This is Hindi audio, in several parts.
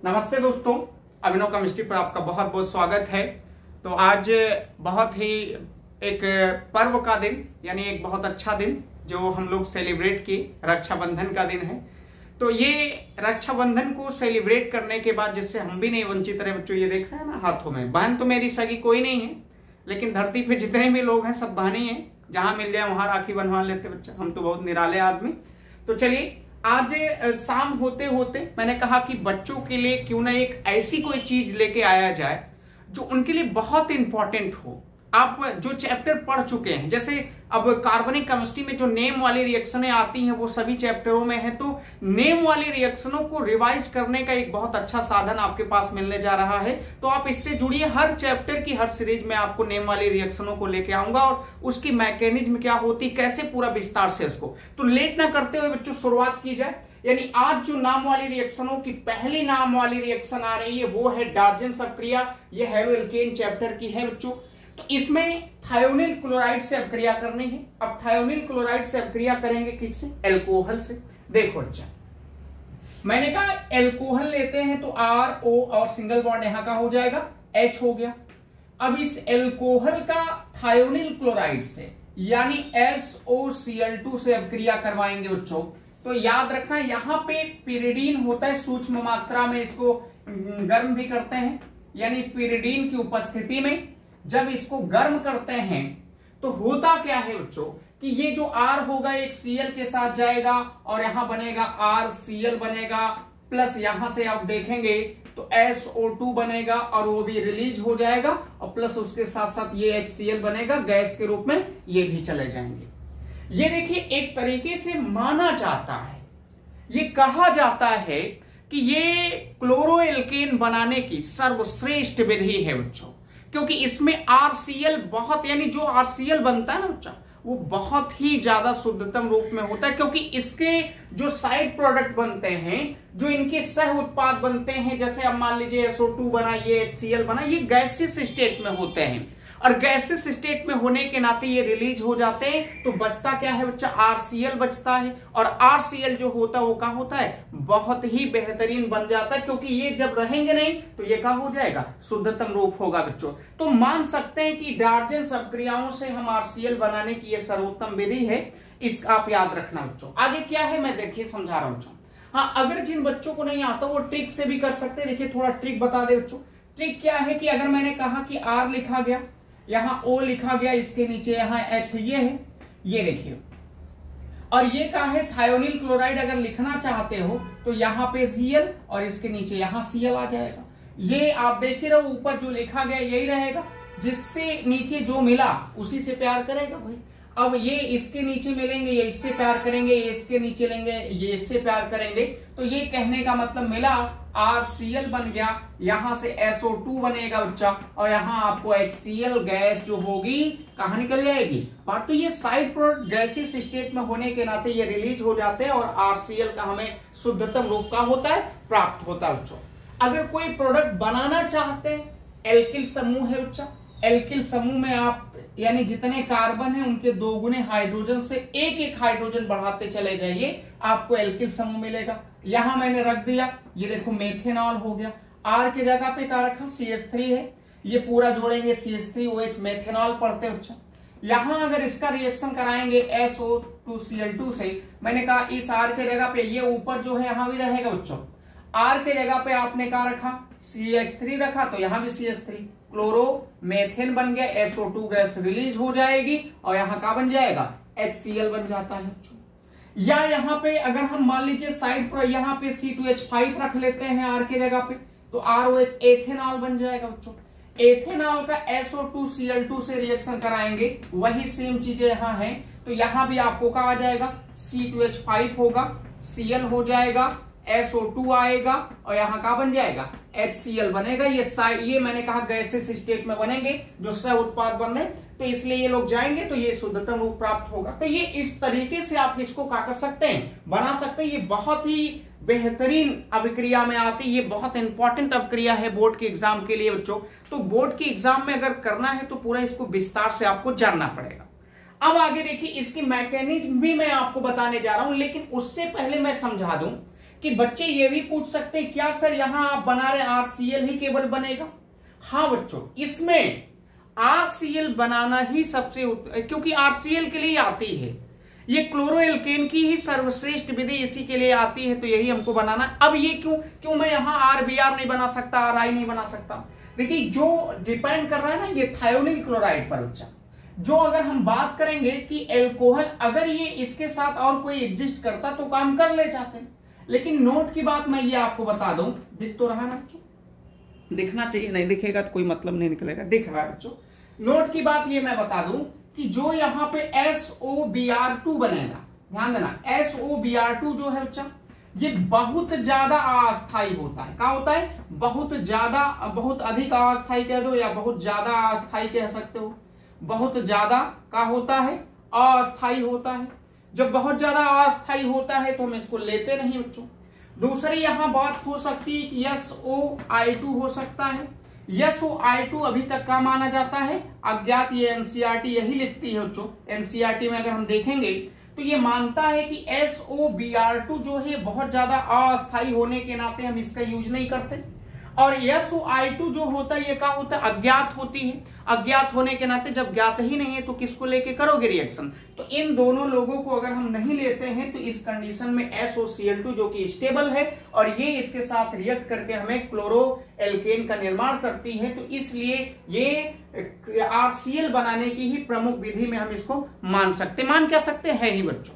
नमस्ते दोस्तों, अभिनव केमिस्ट्री पर आपका बहुत बहुत स्वागत है। तो आज बहुत ही एक पर्व का दिन, यानी एक बहुत अच्छा दिन जो हम लोग सेलिब्रेट किए, रक्षाबंधन का दिन है। तो ये रक्षाबंधन को सेलिब्रेट करने के बाद, जिससे हम भी नहीं वंचित रहे बच्चों, ये देख रहे हैं ना हाथों में, बहन तो मेरी सगी कोई नहीं है, लेकिन धरती पे जितने भी लोग हैं सब बहन ही हैं। जहां मिल जाए वहां राखी बनवा लेते बच्चा, हम तो बहुत निराले आदमी। तो चलिए, आज शाम होते होते मैंने कहा कि बच्चों के लिए क्यों ना एक ऐसी कोई चीज लेके आया जाए जो उनके लिए बहुत इंपॉर्टेंट हो। आप जो चैप्टर पढ़ चुके हैं, जैसे अब कार्बनिक केमिस्ट्री में जो नेम वाली रिएक्शनें आती हैं वो सभी चैप्टरों में है, तो नेम वाली रिएक्शनों को रिवाइज करने का एक बहुत अच्छा साधन आपके पास मिलने जा रहा है। तो आप इससे जुड़िए, हर चैप्टर की हर सीरीज में आपको नेम वाली रिएक्शनों को लेके आऊंगा और उसकी मैकेनिज्म क्या होती, कैसे पूरा विस्तार से इसको। तो लेट ना करते हुए बच्चों शुरुआत की जाए। यानी आज जो नाम वाली रिएक्शनों की पहली नाम वाली रिएक्शन आ रही है वो है डार्जेंस अभिक्रिया। ये हेलोएल्केन चैप्टर की है बच्चों। तो इसमें थायोनिल क्लोराइड से अभिक्रिया करनी है। अब थायोनिल क्लोराइड से अभिक्रिया करेंगे किससे? एल्कोहल से। देखो अच्छा, मैंने कहा एल्कोहल लेते हैं तो आर ओ और सिंगल बॉन्ड यहां का हो जाएगा, एच हो गया। अब इस एल्कोहल का थायोनिल क्लोराइड से यानी SOCl2 से अभिक्रिया करवाएंगे बच्चों। तो याद रखना, यहां पे पिरिडीन होता है सूक्ष्म मात्रा में, इसको गर्म भी करते हैं। यानी पिरिडीन की उपस्थिति में जब इसको गर्म करते हैं तो होता क्या है बच्चों कि ये जो R होगा एक Cl के साथ जाएगा और यहां बनेगा RCl बनेगा, प्लस यहां से आप देखेंगे तो SO2 बनेगा और वो भी रिलीज हो जाएगा, और प्लस उसके साथ साथ ये HCl बनेगा गैस के रूप में, ये भी चले जाएंगे। ये देखिए, एक तरीके से माना जाता है, ये कहा जाता है कि ये क्लोरोएल्केन बनाने की सर्वश्रेष्ठ विधि है बच्चों, क्योंकि इसमें RCl बहुत, यानी जो RCl बनता है ना बच्चा, वो बहुत ही ज्यादा शुद्धतम रूप में होता है, क्योंकि इसके जो साइड प्रोडक्ट बनते हैं, जो इनके सह उत्पाद बनते हैं, जैसे अब मान लीजिए SO2 बना, ये HCl बना, ये गैसियस स्टेट में होते हैं, और गैसियस स्टेट में होने के नाते ये रिलीज हो जाते हैं। तो बचता क्या है बच्चा? RCl बचता है, और RCl जो होता है वो क्या होता है? बहुत ही बेहतरीन बन जाता है, क्योंकि ये जब रहेंगे नहीं तो ये क्या हो जाएगा? शुद्धतम रूप होगा बच्चों। तो मान सकते हैं कि डार्जेंस अभिक्रियाओं से हम RCl बनाने की ये सर्वोत्तम विधि है। इसका आप याद रखना बच्चों। आगे क्या है मैं देखिए समझा रहा हूं बच्चों। हाँ, अगर जिन बच्चों को नहीं आता वो ट्रिक से भी कर सकते हैं। देखिए थोड़ा ट्रिक बता दे बच्चों। ट्रिक क्या है कि अगर मैंने कहा कि R लिखा गया, यहां O लिखा गया, इसके नीचे यहां H ये है, ये देखिए, और ये क्या है? थायोनिल क्लोराइड अगर लिखना चाहते हो तो यहां पे Cl और इसके नीचे यहां Cl आ जाएगा। ये आप देख ही रहो, ऊपर जो लिखा गया यही रहेगा, जिससे नीचे जो मिला उसी से प्यार करेगा भाई। अब ये इसके नीचे मिलेंगे, ये इससे प्यार करेंगे, ये इसके नीचे लेंगे, ये इससे प्यार करेंगे। तो ये कहने का मतलब मिला RCl बन गया, यहां से SO2 बनेगा बच्चा, और यहां आपको HCl गैस जो होगी कहां निकल जाएगी बाहर। तो ये साइड प्रोडक्ट गैसियस स्टेट में होने के नाते ये रिलीज हो जाते हैं, और RCl का हमें शुद्धतम रूप का होता है, प्राप्त होता है बच्चों। अगर कोई प्रोडक्ट बनाना चाहते हैं, एल्किल समूह है बच्चा, एल्किल समूह में आप यानी जितने कार्बन है उनके 2 गुने हाइड्रोजन से एक एक हाइड्रोजन बढ़ाते चले जाइए, आपको एल्किल समूह मिलेगा। यहां मैंने रख दिया, ये देखो मेथेनॉल हो गया। R की जगह पे क्या रखा? CH3 है, ये पूरा जोड़ेंगे CH3OH, मेथेनॉल पढ़ते बच्चा। यहां अगर इसका रिएक्शन कराएंगे SO2Cl2 से, मैंने कहा इस R के जगह पे ये ऊपर जो है यहां भी रहेगा बच्चों। R के जगह पे आपने क्या रखा? CH3 रखा, तो यहां भी CH3, क्लोरो मेथेन बन गया, SO2 गैस रिलीज हो जाएगी, और यहां का बन जाएगा? HCl बन जाता है। या यहां पे अगर हम मान लीजिए साइड पर यहां पे C2H5 रख लेते हैं R की जगह पे, तो ROH एथेनॉल बन जाएगा बच्चों। एथेनॉल का SO2Cl2 से रिएक्शन कराएंगे, वही सेम चीजें यहां हैं, तो यहां भी आपको क्या आ जाएगा? C2H5 होगा, Cl हो जाएगा, SO2 आएगा, और यहां का बन जाएगा? HCl बनेगा। ये मैंने कहा गैसेस स्टेट में बनेंगे जो सह उत्पाद बन रहे, तो इसलिए ये लोग जाएंगे तो ये शुद्धतम रूप प्राप्त होगा। तो ये इस तरीके से आप इसको क्या कर सकते हैं? बना सकते हैं। ये बहुत ही बेहतरीन अभिक्रिया में आती है, ये बहुत इंपॉर्टेंट अभिक्रिया है बोर्ड के एग्जाम के लिए बच्चों। तो बोर्ड के एग्जाम में अगर करना है तो पूरा इसको विस्तार से आपको जानना पड़ेगा। अब आगे देखिए, इसकी मैकेनिज्म भी मैं आपको बताने जा रहा हूं, लेकिन उससे पहले मैं समझा दूं कि बच्चे ये भी पूछ सकते हैं क्या सर यहां आप बना रहे RCl ही केवल बनेगा? हाँ बच्चों, इसमें RCl बनाना ही सबसे, क्योंकि RCl के लिए आती है, ये क्लोरोएल्केन की ही सर्वश्रेष्ठ विधि इसी के लिए आती है, तो यही हमको बनाना। अब ये क्यों मैं यहाँ RBr नहीं बना सकता, RI नहीं बना सकता? देखिए जो डिपेंड कर रहा है ना ये थायोनिल क्लोराइड पर बच्चा। जो अगर हम बात करेंगे कि एल्कोहल अगर ये इसके साथ और कोई एग्जिस्ट करता तो काम कर ले जाते, लेकिन नोट की बात मैं ये आपको बता दूं, दिख तो रहा ना बच्चों, दिखना चाहिए, नहीं दिखेगा तो कोई मतलब नहीं निकलेगा, दिख रहा है बच्चों। नोट की बात ये मैं बता दूं कि जो यहाँ पे SOBr2 बनेगा, ध्यान देना, SOBr2 जो है बच्चा ये बहुत ज्यादा अस्थायी होता है। क्या होता है? बहुत ज्यादा, बहुत अधिक अस्थायी कह दो या बहुत ज्यादा अस्थायी कह सकते हो। बहुत ज्यादा का होता है, अस्थायी होता है। जब बहुत ज्यादा अस्थायी होता है तो हम इसको लेते नहीं बच्चों। दूसरी यहां बात हो सकती है कि SOI2 हो सकता है। SOI2 अभी तक का माना जाता है अज्ञात, ये NCERT यही लिखती है बच्चों। NCERT में अगर हम देखेंगे तो ये मानता है कि SOBr2 जो है बहुत ज्यादा अस्थायी होने के नाते हम इसका यूज नहीं करते, और SOI2 जो होता है ये क्या होता है? अज्ञात होती है। अज्ञात होने के नाते जब ज्ञात ही नहीं है तो किसको लेके करोगे रिएक्शन? तो इन दोनों लोगों को अगर हम नहीं लेते हैं तो इस कंडीशन में SOCl2 जो कि स्टेबल है और ये इसके साथ रिएक्ट करके हमें क्लोरोएल्केन का निर्माण करती है, तो इसलिए ये RCl बनाने की ही प्रमुख विधि में हम इसको मान सकते, मान क्या सकते हैं ही बच्चों।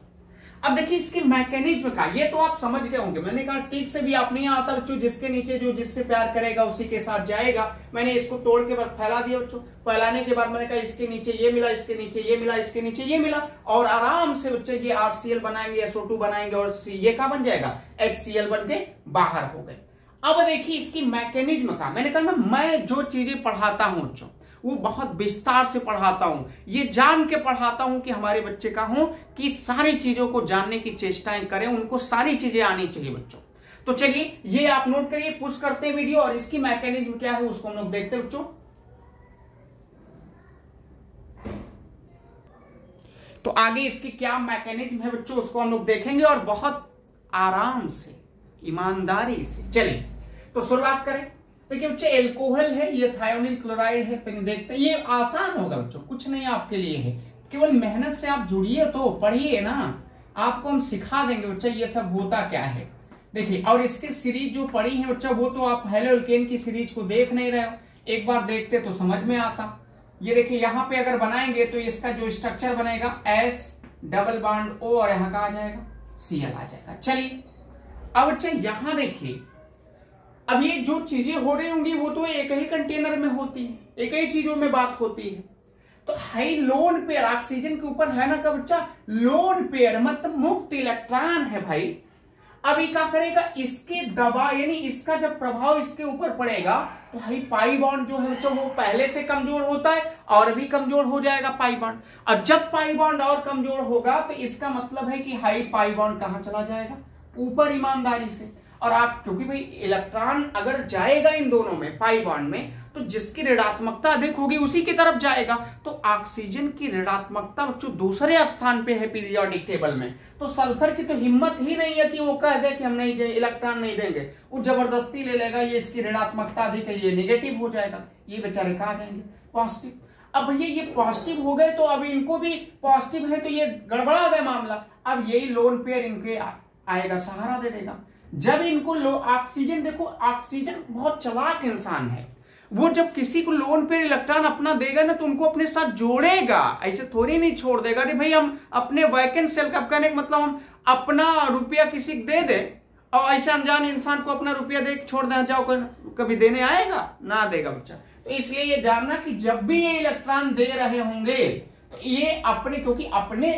अब देखिए इसकी मैकेनिज्म का, ये तो आप समझ गए होंगे, मैंने कहा ठीक से भी आप नहीं आता बच्चों, जिसके नीचे जो जिससे प्यार करेगा उसी के साथ जाएगा। मैंने इसको तोड़ के बाद फैला दिया बच्चों, फैलाने के बाद मैंने कहा इसके नीचे ये मिला, इसके नीचे ये मिला, इसके नीचे ये मिला, और आराम से बच्चे ये RCl बनाएंगे, SO2 बनाएंगे और ये क्या बन जाएगा? HCl बन के बाहर हो गए। अब देखिए इसकी मैकेनिज्म का, मैंने कहा ना मैं जो चीजें पढ़ाता हूं बच्चों वो बहुत विस्तार से पढ़ाता हूं, ये जान के पढ़ाता हूं कि हमारे बच्चे का हो कि सारी चीजों को जानने की चेष्टाएं करें, उनको सारी चीजें आनी चाहिए बच्चों। तो चलिए ये आप नोट करिए, पुश करते हैं वीडियो और इसकी मैकेनिज्म क्या है उसको हम लोग देखते हैं बच्चों। तो आगे इसकी क्या मैकेनिज्म है बच्चों उसको हम लोग देखेंगे और बहुत आराम से, ईमानदारी से। चलिए तो शुरुआत करें। देखिए बच्चे एल्कोहल है, ये थायोनिल क्लोराइड है, तो देखते हैं, ये आसान होगा बच्चों, कुछ नहीं आपके लिए है, केवल मेहनत से आप जुड़िए तो पढ़िए ना, आपको हम सिखा देंगे बच्चा ये सब होता क्या है। देखिए और इसकी सीरीज जो पढ़ी है बच्चा वो तो आप हेलोएल्केन की सीरीज को देख नहीं रहे हो, एक बार देखते तो समझ में आता। ये देखिए यहाँ पे अगर बनाएंगे तो इसका जो स्ट्रक्चर बनेगा S डबल बॉन्ड O और यहाँ का आ जाएगा Cl आ जाएगा। चलिए अब बच्चा यहाँ देखिए, अब ये जो चीजें हो रही होंगी वो तो एक ही कंटेनर में होती है, एक ही चीजों में बात होती है। तो हाई लोन पेयर ऑक्सीजन के ऊपर है ना का बच्चा, लोन पेयर मतलब मुक्त इलेक्ट्रॉन है भाई। अब ये क्या करेगा? इसके दबाव यानी इसका जब प्रभाव इसके ऊपर पड़ेगा तो हाई पाई बॉन्ड जो है बच्चा वो पहले से कमजोर होता है और भी कमजोर हो जाएगा पाई बॉन्ड, और जब पाई बॉन्ड और कमजोर होगा तो इसका मतलब है कि हाई पाई बॉन्ड कहां चला जाएगा? ऊपर, ईमानदारी से। और आप क्योंकि भाई इलेक्ट्रॉन अगर जाएगा इन दोनों में पाई बॉन्ड में तो जिसकी ऋणात्मकता अधिक होगी उसी की तरफ जाएगा, तो ऑक्सीजन की ऋणात्मकता बच्चों दूसरे स्थान पे है पीरियोडिक टेबल में, तो सल्फर की तो हिम्मत ही नहीं है कि वो कह दे कि हम नहीं इलेक्ट्रॉन नहीं देंगे, वो जबरदस्ती ले लेगा, ये इसकी ऋणात्मकता अधिक है, ये निगेटिव हो जाएगा, ये बेचारे कहा जाएंगे पॉजिटिव। अब भैया ये पॉजिटिव हो गए तो अब इनको भी पॉजिटिव है तो ये गड़बड़ा गया मामला, अब यही लोन पेयर इनके आएगा, सहारा दे देगा। जब इनको ऑक्सीजन, देखो ऑक्सीजन बहुत चालाक इंसान है, वो जब किसी को लोन पे इलेक्ट्रॉन अपना देगा ना तो उनको अपने साथ जोड़ेगा, ऐसे थोड़ी नहीं छोड़ देगा। अरे भाई हम अपने वैकेंट सेल का कहने का मतलब हम अपना रुपया किसी को दे दे और ऐसे अनजान इंसान को अपना रुपया दे छोड़ दे, जाओ कभी देने आएगा? ना देगा बच्चा। तो इसलिए ये जानना कि जब भी ये इलेक्ट्रॉन दे रहे होंगे तो ये अपने, क्योंकि अपने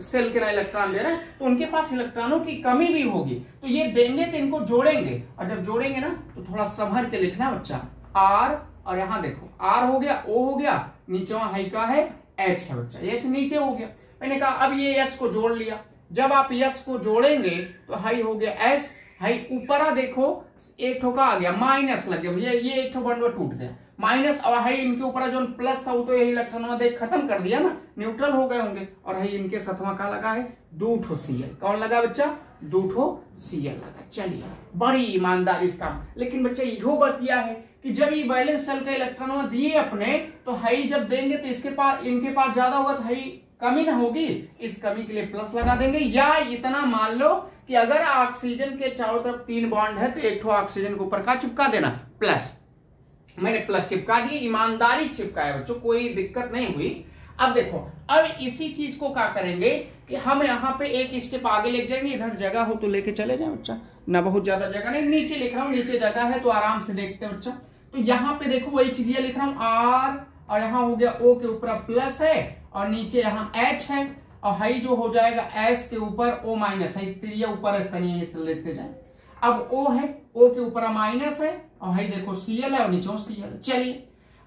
सेल के इलेक्ट्रॉन दे रहे हैं तो उनके पास इलेक्ट्रॉनों की कमी भी होगी, तो ये देंगे तो इनको जोड़ेंगे, और जब जोड़ेंगे ना तो थोड़ा संभल के लिखना बच्चा, R और यहाँ देखो R हो गया, O हो गया, नीचे वहां हाई का है H है बच्चा, H नीचे हो गया। मैंने कहा अब ये S को जोड़ लिया, जब आप S को जोड़ेंगे तो हाई हो गया S, हाई ऊपर देखो एक ठोका आ गया, माइनस लग गया भैया, ये एक ठो बंडल टूट गया, माइनस, और हाई इनके ऊपर जो प्लस था वो तो यही इलेक्ट्रॉन देख खत्म कर दिया ना, न्यूट्रल हो गए होंगे, और हाई इनके सतवा का लगा है 2 ठो Cl, कौन लगा बच्चा? 2 Cl लगा। चलिए बड़ी ईमानदारी इसका। लेकिन बच्चा इहो बतिया है कि जब ये वैलेंस शेल का इलेक्ट्रॉन दिए अपने, तो हाई जब देंगे तो इनके पास ज्यादा होगा तो हाई कमी ना होगी, इस कमी के लिए प्लस लगा देंगे। या इतना मान लो कि अगर ऑक्सीजन के चारों तरफ 3 बॉन्ड है तो एक ठो ऑक्सीजन के ऊपर का चिपका देना प्लस। मैंने प्लस चिपका दिए, ईमानदारी चिपकाया बच्चों, कोई दिक्कत नहीं हुई। अब देखो, अब इसी चीज को क्या करेंगे कि हम यहाँ पे एक स्टेप आगे ले जाएंगे। इधर जगह हो तो लेके चले जाए बच्चा, ना बहुत ज्यादा जगह नहीं, नीचे लिख रहा हूँ, नीचे जगह है तो आराम से देखते हैं बच्चा। तो यहाँ पे देखो वही चीज लिख रहा हूँ R, और यहाँ हो गया O के ऊपर प्लस है, और नीचे यहाँ H है, और हाई जो हो जाएगा S के ऊपर O माइनस है, त्रिया ऊपर है, तनिया से लेते जाए। अब O है, O के ऊपर माइनस है, और हाई देखो Cl है और नीचे Cl है। चलिए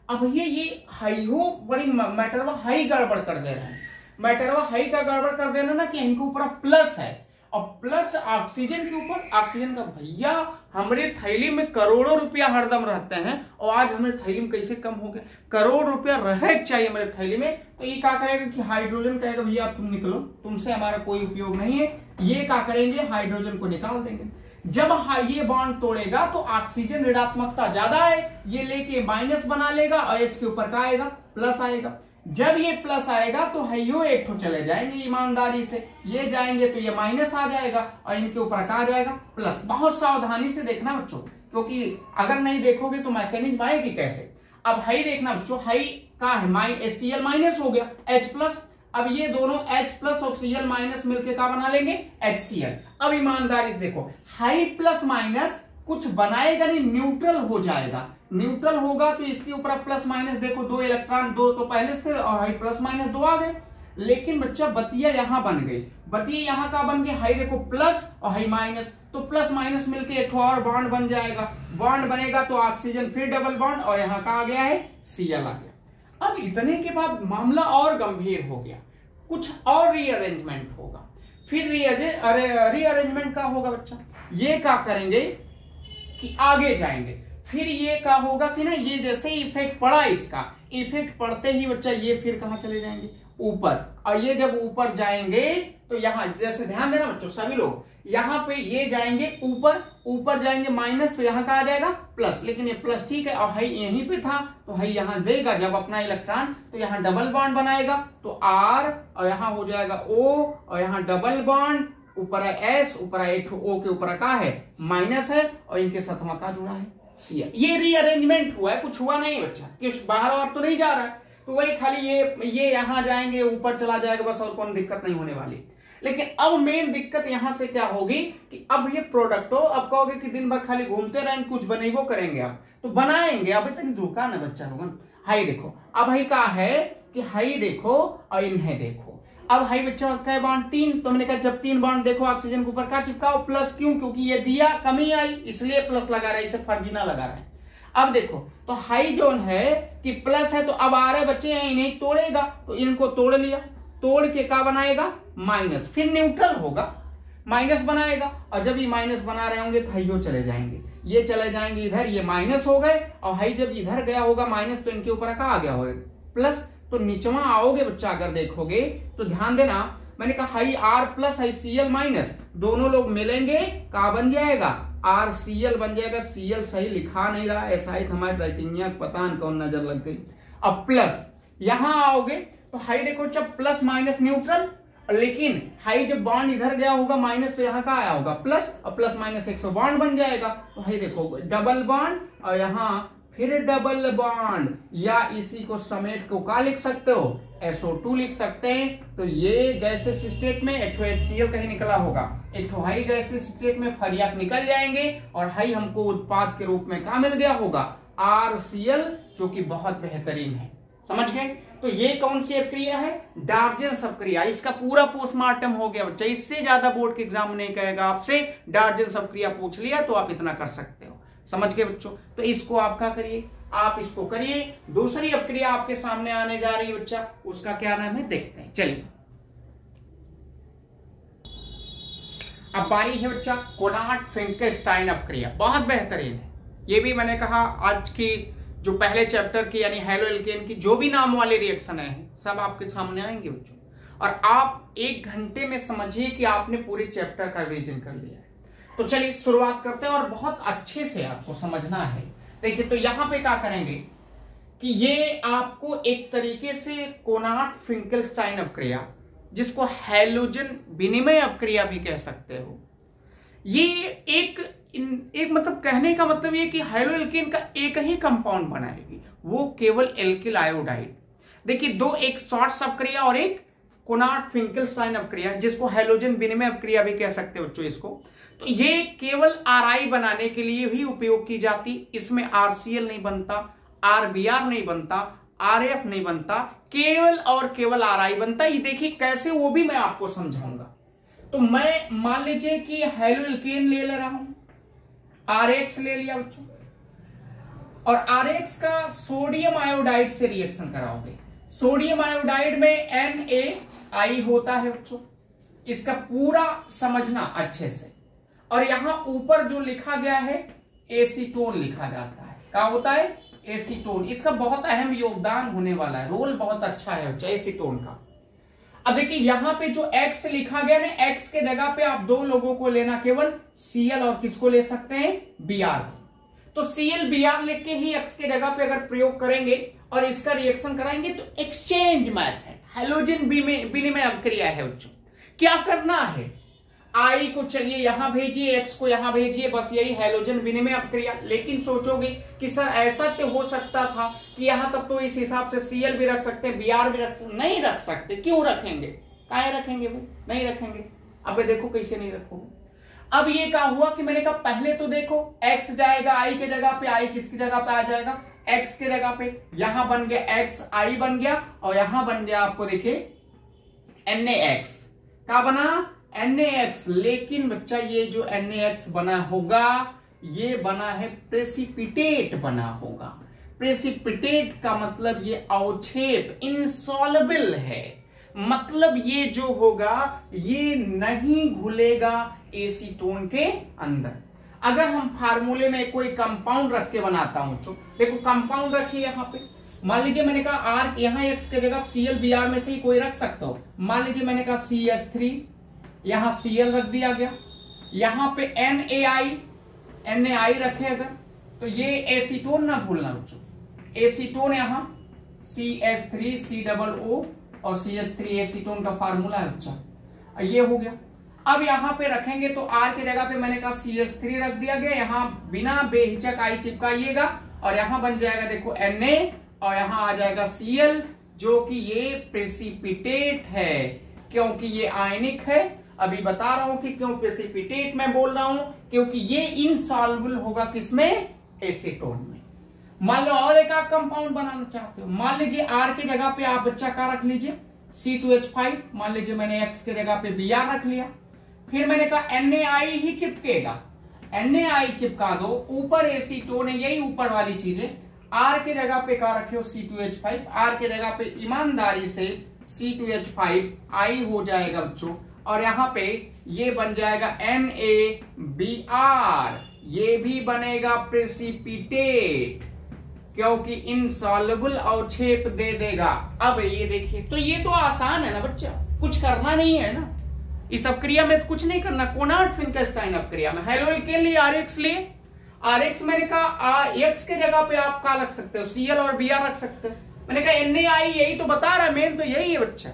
अब ये हाई हो बड़ी मैटरवा हाई गड़बड़ कर दे रहे हैं। मैटरवा हाई का गड़बड़ कर देना ना कि इनके ऊपर प्लस है, और प्लस ऑक्सीजन के ऊपर, ऑक्सीजन का भैया हमारे थैली में करोड़ों रुपया हरदम रहते हैं, और आज हमारे थैली में कैसे कम हो गया, करोड़ रुपया रहे चाहिए हमारे थैली में। तो ये क्या करेगा कि हाइड्रोजन कहेगा भैया तुम निकलो, तुमसे हमारा कोई उपयोग नहीं है। ये क्या करेंगे, हाइड्रोजन को निकाल देंगे। जब ये बॉन्ड तोड़ेगा तो ऑक्सीजन ऋणात्मकता ज्यादा है, ये लेके माइनस बना लेगा, और H के ऊपर का आएगा प्लस आएगा। जब ये प्लस आएगा तो हाइयो एक ठो चले जाएंगे ईमानदारी से, ये जाएंगे तो ये माइनस आ जाएगा, और इनके ऊपर का आ जाएगा प्लस। बहुत सावधानी से देखना बच्चों, क्योंकि अगर नहीं देखोगे तो मैकेनिज्म आएगी कैसे। अब हाई देखना बच्चों, हाई का है Cl माइनस हो गया H प्लस। अब ये दोनों H प्लस और Cl माइनस मिलके क्या बना लेंगे, HCl। अब ईमानदारी से देखो, हाई प्लस माइनस कुछ बनाएगा नहीं, न्यूट्रल हो जाएगा। न्यूट्रल होगा तो इसके ऊपर प्लस माइनस देखो, 2 इलेक्ट्रॉन, 2 तो पहले थे, और हाई प्लस माइनस 2 आ गए। लेकिन बच्चा बतिया यहां बन गई, बतिया यहां का बन गई, हाई देखो प्लस और हाई माइनस, तो प्लस माइनस मिलके एक और बॉन्ड बन जाएगा। बॉन्ड बनेगा तो ऑक्सीजन फिर डबल बॉन्ड, और यहाँ का आ गया है Cl आ गया। अब इतने के बाद मामला और गंभीर हो गया, कुछ और रीअरेंजमेंट होगा। फिर रीअरेंजमेंट का होगा बच्चा, ये क्या करेंगे कि आगे जाएंगे। फिर ये क्या होगा कि ना, ये जैसे इफेक्ट पड़ा, इसका इफेक्ट पड़ते ही बच्चा ये फिर कहां चले जाएंगे, ऊपर। और ये जब ऊपर जाएंगे तो यहाँ जैसे ध्यान देना बच्चों सभी लोग, यहाँ पे ये जाएंगे ऊपर, ऊपर जाएंगे माइनस, तो यहाँ का आ जाएगा प्लस। लेकिन ये प्लस ठीक है, और हाई यहीं पे था तो हाई यहाँ देगा जब अपना इलेक्ट्रॉन, तो यहाँ डबल बॉन्ड बनाएगा, तो R, और यहाँ हो जाएगा O, और यहाँ डबल बॉन्ड, ऊपर है S, ऊपर है O के ऊपर का है माइनस है, और इनके साथ का जुड़ा है Cl। ये रीअरेंजमेंट हुआ है, कुछ हुआ नहीं बच्चा, कि बाहर और तो नहीं जा रहा है, तो वही खाली ये यहाँ जाएंगे, ऊपर चला जाएगा बस, और कोई दिक्कत नहीं होने वाली। लेकिन अब मेन दिक्कत यहां से क्या होगी कि अब ये प्रोडक्ट हो, अब कहोगे कि दिन भर खाली घूमते रहेंगे, कुछ बनेगो करेंगे, अब तो बनाएंगे। अभी तक दुकान है बच्चा लोगन। हाई देखो, अब हाई का है कि हाई देखो और इन्हें देखो। अब हाई बच्चा क्या बॉन्ड 3, तो मैंने कहा जब 3 बॉन्ड देखो ऑक्सीजन के ऊपर का चिपकाओ प्लस, क्यों, क्योंकि ये दिया कमी आई इसलिए प्लस लगा रहा है, इसे फर्जी ना लगा रहा है। अब देखो तो हाई जोन है कि प्लस है, तो अब आ रहे बच्चे हैं, इन्हें तोड़ेगा, तो इनको तोड़ लिया, तोड़ के क्या बनाएगा माइनस, फिर न्यूट्रल होगा, माइनस बनाएगा, और जब ये माइनस बना रहे होंगे तो हाइयो चले जाएंगे, ये चले जाएंगे इधर, ये माइनस हो गए, और हाई जब इधर गया होगा माइनस, तो इनके ऊपर का आ गया होगा प्लस। तो नीचवा आओगे बच्चा अगर देखोगे तो ध्यान देना, मैंने कहा high R plus high Cl minus, दोनों लोग मिलेंगे, क्या बन जाएगा RCl बन जाएगा। Cl सही लिखा नहीं रहा, ऐसा ही हमारे राइटिंग पता नहीं कौन नजर लग गई। अब प्लस यहां आओगे तो हाई देखो जब प्लस माइनस न्यूट्रल, लेकिन हाई जब बॉन्ड इधर गया होगा माइनस, तो यहाँ का आया होगा प्लस, और प्लस माइनस 100 बॉन्ड बन जाएगा। तो हाई देखो डबल बॉन्ड, और यहाँ फिर डबल बॉन्ड, या इसी को समेट को क्या लिख सकते हो, SO2 लिख सकते हैं। तो ये गैसेस स्टेट में एक HCl कहीं निकला होगा, एक हाई गैसेस स्टेट में फरियाक निकल जाएंगे, और हाई हमको उत्पाद के रूप में क्या मिल गया होगा RCl, जो कि बहुत बेहतरीन है। समझ गए? तो ये कौन सी अपक्रिया है, डार्जेंस अपक्रिया। इसका पूरा पोस्टमार्टम हो गया बच्चा, इससे ज्यादा बोर्ड के एग्जाम नहीं कहेगा आपसे, डार्जेंस अपक्रिया पूछ लिया तो आप इतना कर सकते हो। समझ गए बच्चों? तो इसको आप क्या करिए, आप इसको करिए। दूसरी अपक्रिया आपके सामने आने जा रही है बच्चा, उसका क्या नाम है देखते हैं। चलिए अब बारी है बच्चा कोनार्ड-फिंकेलस्टाइन अपक्रिया, बहुत बेहतरीन है। ये भी मैंने कहा आज की जो पहले चैप्टर की यानी हेलो एल्केन की जो भी नाम वाले रिएक्शन है सब आपके सामने आएंगे बच्चों। और आप 1 घंटे में समझिए कि आपने पूरे चैप्टर का रिवीजन कर लिया है। तो चलिए शुरुआत करते हैं और बहुत अच्छे से आपको समझना है। देखिए, तो यहां पे क्या करेंगे कि ये आपको एक तरीके से कोनार्ड फिंकलस्टाइन अपक्रिया, जिसको हैलोजन विनिमय अपक्रिया भी कह सकते हो, ये एक मतलब कहने का मतलब ये कि हैलो एल्केन का एक ही कंपाउंड बनाएगी, वो केवल एल्किल आयोडाइड। देखिए, दो, एक शॉर्ट्स अपक्रिया और एक कोनार्ड फिंकलस्टाइन अपक्रिया, जिसको हैलोजन विनिमय अपक्रिया भी कह सकते हो बच्चों इसको। तो ये केवल आरआई बनाने के लिए ही उपयोग की जाती, इसमें आरसीएल नहीं बनता, आरबीआर नहीं बनता, आरएफ नहीं बनता, केवल और केवल आरआई बनता। ये देखिए कैसे, वो भी मैं आपको समझाऊंगा। तो मैं मान लीजिए कि हैलो एल्केन ले रहा हूं, आरएक्स ले लिया बच्चों, और आरएक्स का सोडियम आयोडाइड से रिएक्शन कराओगे। सोडियम आयोडाइड में NaI होता है बच्चों, इसका पूरा समझना अच्छे से। और यहां ऊपर जो लिखा गया है एसीटोन लिखा जाता है। क्या होता है? एसीटोन। इसका बहुत अहम योगदान होने वाला है, रोल बहुत अच्छा है बच्चा एसीटोन का। अब देखिए यहां पे जो X लिखा गया ना, X के जगह पे आप दो लोगों को लेना, केवल Cl और किसको ले सकते हैं? Br। तो Cl Br लिख के ही X के जगह पे अगर प्रयोग करेंगे और इसका रिएक्शन कराएंगे तो एक्सचेंज मेथड, हैलोजन विनिमय अपक्रिया है बच्चों। क्या करना है? I को चलिए यहां भेजिए, X को यहां भेजिए, बस यही हैलोजन विनिमय अपक्रिया। लेकिन सोचोगे कि सर ऐसा तो हो सकता था कि यहां तक तो इस हिसाब से Cl भी रख सकते हैं, Br भी रख सकते, नहीं रख सकते। क्यों रखेंगे? काहे रखेंगे भाई? नहीं रखेंगे। अब देखो कैसे नहीं रखोगे। अब ये क्या हुआ कि मैंने कहा पहले तो देखो X जाएगा I के जगह पे, I किसकी जगह पे आ जाएगा? X के जगह पे। यहां बन गया X, I बन गया, और यहां बन गया आपको देखिए NaX। क्या बना? NaX। लेकिन बच्चा ये जो NaX बना होगा, ये बना है प्रेसिपिटेट बना होगा। प्रेसिपिटेट का मतलब ये अवक्षेप, इनसॉल्युबल है। मतलब ये जो होगा ये नहीं घुलेगा एसीटोन के अंदर। अगर हम फार्मूले में कोई कंपाउंड रख के बनाता हूं, देखो कंपाउंड रखिए यहां पे। मान लीजिए मैंने कहा आर, यहां X के जगह Cl Br में से ही कोई रख सकता हो। मान लीजिए मैंने कहा CH3, यहां Cl रख दिया गया, यहां पे NaI रखे अगर, तो ये एसीटोन ना भूलना बच्चों, एसीटोन यहां CH3COO और CH3 एसीटोन का फार्मूला है बच्चा। ये हो गया। अब यहां पे रखेंगे तो R के जगह पे मैंने कहा CH3 रख दिया गया, यहां बिना बेहिचक I चिपकाइएगा और यहां बन जाएगा देखो Na, और यहां आ जाएगा Cl, जो कि ये प्रेसिपिटेट है क्योंकि ये आयनिक है। अभी बता रहा हूं कि क्यों प्रेसिपिटेट मैं बोल रहा हूं, क्योंकि ये इनसॉल्युबल होगा किसमें? एसीटोन में। मान लो और एक आप कंपाउंड बनाना चाहते हो, मान लीजिए R के जगह पे आप बच्चा का रख लीजिए C2H5, मान लीजिए मैंने X के जगह पे Br रख लिया, फिर मैंने कहा NaI ही चिपकेगा, NaI चिपका दो, ऊपर एसीटोन है, यही ऊपर वाली चीज है। R के जगह पे क्या रखे हो? C2H5, R के जगह पे ईमानदारी से C2H5I हो जाएगा बच्चों, और यहां पे ये बन जाएगा NaBr, ये भी बनेगा प्रेसिपिटेट क्योंकि इनसॉल्युबल अवक्षेप दे देगा। अब ये देखिए, तो ये तो आसान है ना बच्चा, कुछ करना नहीं है ना इस अपक्रिया में, तो कुछ नहीं करना। कोनार्ड फिंकलस्टाइन अपक्रिया में हैलो एल्केन लिए RX लिए, RX मैंने कहा X के जगह पे आप क्या रख सकते हो? Cl और Br रख सकते हो। मैंने कहा NaI, यही तो बता रहा है, मेन तो यही है बच्चा।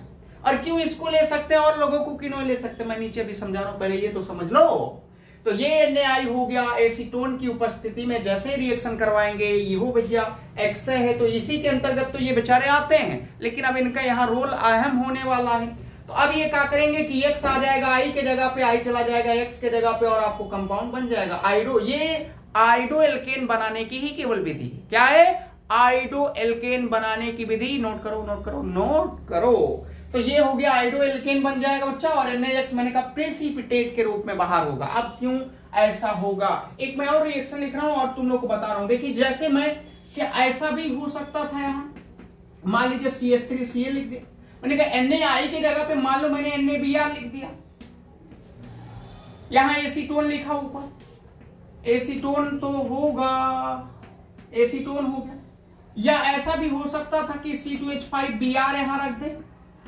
और क्यों इसको ले सकते हैं और लोगों को क्यों ले सकते हैं, मैं नीचे भी समझा रहा हूं, पहले ये तो समझ लो। तो ये NaI हो गया, एसीटोन की उपस्थिति में जैसे रिएक्शन करवाएंगे, ये हो भैया X है तो इसी के अंतर्गत तो ये बेचारे आते हैं, लेकिन अब इनका यहाँ रोल अहम होने वाला है। तो अब ये क्या करेंगे कि X आ जाएगा I के जगह पे, I चला जाएगा X के जगह पे, और आपको कंपाउंड बन जाएगा आइडो। ये आइडो एल्केन बनाने की ही केवल विधि क्या है? आइडो एल्केन बनाने की विधि। नोट करो, नोट करो, नोट करो। तो ये हो गया आइडो एल्केन बन जाएगा बच्चा, और NaX मैंने कहा प्रेसिपिटेट के रूप में बाहर होगा। अब क्यों ऐसा होगा, एक मैं और रिएक्शन लिख रहा हूं और तुम लोग को बता रहा हूं। देखिए जैसे मैं, क्या ऐसा भी हो सकता था, यहां मान लीजिए CH3Cl लिख दिया, मैंने कहा NaI की जगह पे मान लो मैंने NaBr लिख दिया, यहां एसीटोन लिखा ऊपर, एसीटोन तो होगा, एसीटोन हो गया। या ऐसा भी हो सकता था कि C2H5Br यहां रख दे,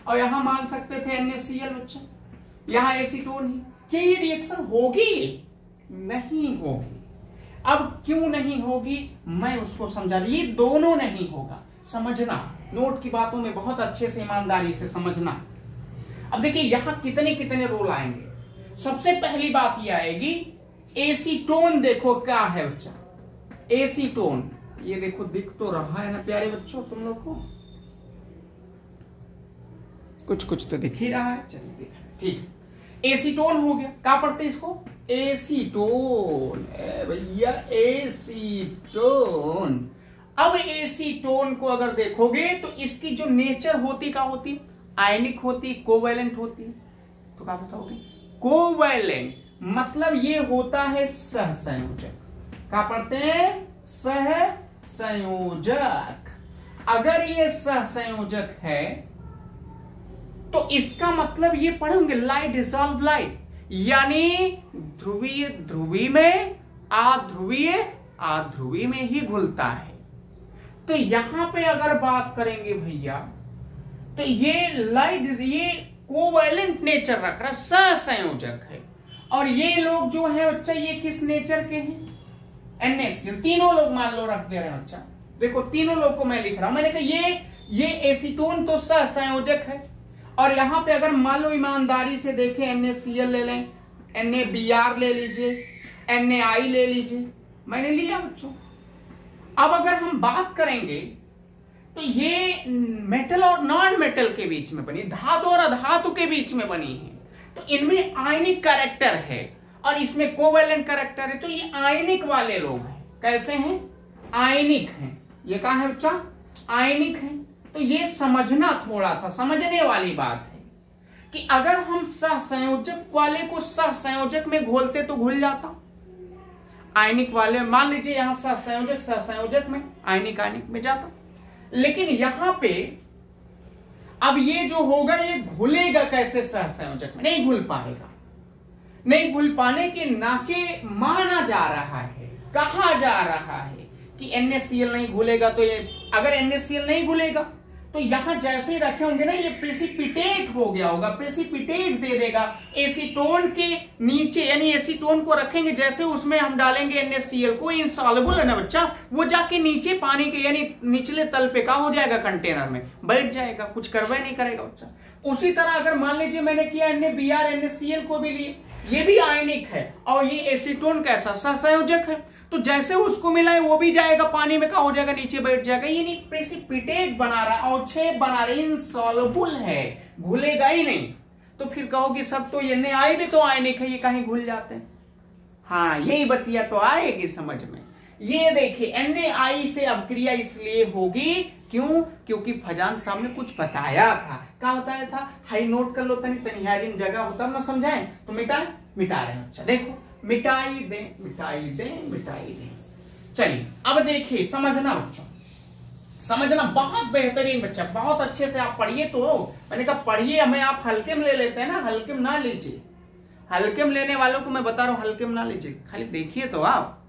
और यहां मान सकते थे NaCl बच्चा, यहां एसीटोन है। क्या ये रिएक्शन होगी? नहीं होगी। अब क्यों नहीं होगी मैं उसको समझा रहा हूं। ये दोनों नहीं होगा, समझना, नोट की बातों में बहुत अच्छे से ईमानदारी से समझना। अब देखिए यहां कितने कितने रोल आएंगे। सबसे पहली बात ये आएगी, एसीटोन देखो क्या है बच्चा, एसीटोन, ये देखो दिख तो रहा है ना प्यारे बच्चों तुम लोग को, कुछ कुछ तो दिख ही रहा है, चलिए दिख रहा है, ठीक है। एसीटोन हो गया, क्या पढ़ते इसको? एसीटोन, भैया एसीटोन। अब एसीटोन को अगर देखोगे तो इसकी जो नेचर होती क्या होती? आयनिक होती, कोवैलेंट होती। तो क्या बताओगे? कोवैलेंट मतलब ये होता है सहसंयोजक। क्या पढ़ते हैं? सहसंयोजक। अगर ये सहसंयोजक है तो इसका मतलब ये पढ़ेंगे लाइट डिसॉल्व लाइट, यानी ध्रुवीय ध्रुवी में, अध्रुवीय में ही घुलता है। तो यहां पे अगर बात करेंगे भैया तो ये लाइट, ये कोवैलेंट नेचर रख रहा, सहसंयोजक है। और ये लोग जो है बच्चा ये किस नेचर के हैं? NaCl। तीनों लोग मान लो रख दे रहे हैं बच्चा, देखो तीनों लोग को मैं लिख रहा हूं। मैंने कहा ये एसीटोन तो सहसंयोजक है। और यहां पे अगर मान लो ईमानदारी से देखें, NaCl ले लें, NaBr ले लीजिए, NaI ले लीजिए, मैंने लिया बच्चों। अब अगर हम बात करेंगे तो ये मेटल और नॉन मेटल के बीच में बनी, धातु और अधातु के बीच में बनी है, तो इनमें आयनिक कैरेक्टर है और इसमें कोवैलेंट कैरेक्टर है। तो ये आयनिक वाले लोग हैं। कैसे हैं? आयनिक हैं। ये कहां है बच्चा? आयनिक है। तो ये समझना, थोड़ा सा समझने वाली बात है कि अगर हम सहसंयोजक वाले को सहसंयोजक में घोलते तो घुल जाता। आयनिक वाले मान लीजिए यहां सहसंयोजक में, आयनिक में जाता। लेकिन यहां पे अब ये जो होगा ये घुलेगा कैसे? सहसंयोजक में नहीं घुल पाएगा। नहीं घुल पाने के नाचे माना जा रहा है, कहा जा रहा है कि NaCl नहीं घुलेगा। तो ये अगर NaCl नहीं घुलेगा तो यहां जैसे ही रखे होंगे ना, ये प्रेसिपिटेट हो गया होगा, प्रेसिपिटेट दे देगा एसीटोन के नीचे, यानी एसीटोन को रखेंगे जैसे उसमें हम डालेंगे NaCl को, इनसॉल्युबल है ना बच्चा, वो जाके नीचे पानी के यानी निचले तल पे का हो जाएगा, कंटेनर में बैठ जाएगा, कुछ करवा नहीं करेगा बच्चा। उसी तरह अगर मान लीजिए मैंने किया NaBr NaCl को भी लिए, ये भी आयनिक है और ये एसीटोन कैसा? सहसंयोजक है। तो जैसे उसको मिला है वो भी जाएगा पानी में, का हो जाएगा, नीचे बैठ जाएगा। ये नहीं प्रेसिपिटेट बना रहा है, अवक्षेप बना रहा है, इनसॉल्युबल है, घुलेगा ही नहीं। तो फिर कहोगे सब तो ये NaI भी तो आयनिक है, ये कहीं घुल जाते हैं। हाँ यही बतिया तो आएगी समझ में। ये देखिए NaI से अभिक्रिया इसलिए होगी, क्यों? क्योंकि फजान साहब ने कुछ बताया था। क्या बताया था? हाई नोट कर लो, तनी तनिहारिन जगह होता ना समझाएं तो मिटा रहे हैं। अच्छा देखो, मिटाई दे। चलिए अब देखिए, समझना बच्चों, समझना, बहुत बेहतरीन बच्चा, बहुत अच्छे से आप पढ़िए। तो मैंने कहा पढ़िए, हमें आप हल्के में ले लेते हैं ना, हल्के में ना लीजिए। हल्के में लेने वालों को मैं बता रहा हूं, हल्के में ना लीजिए, खाली देखिए तो आप।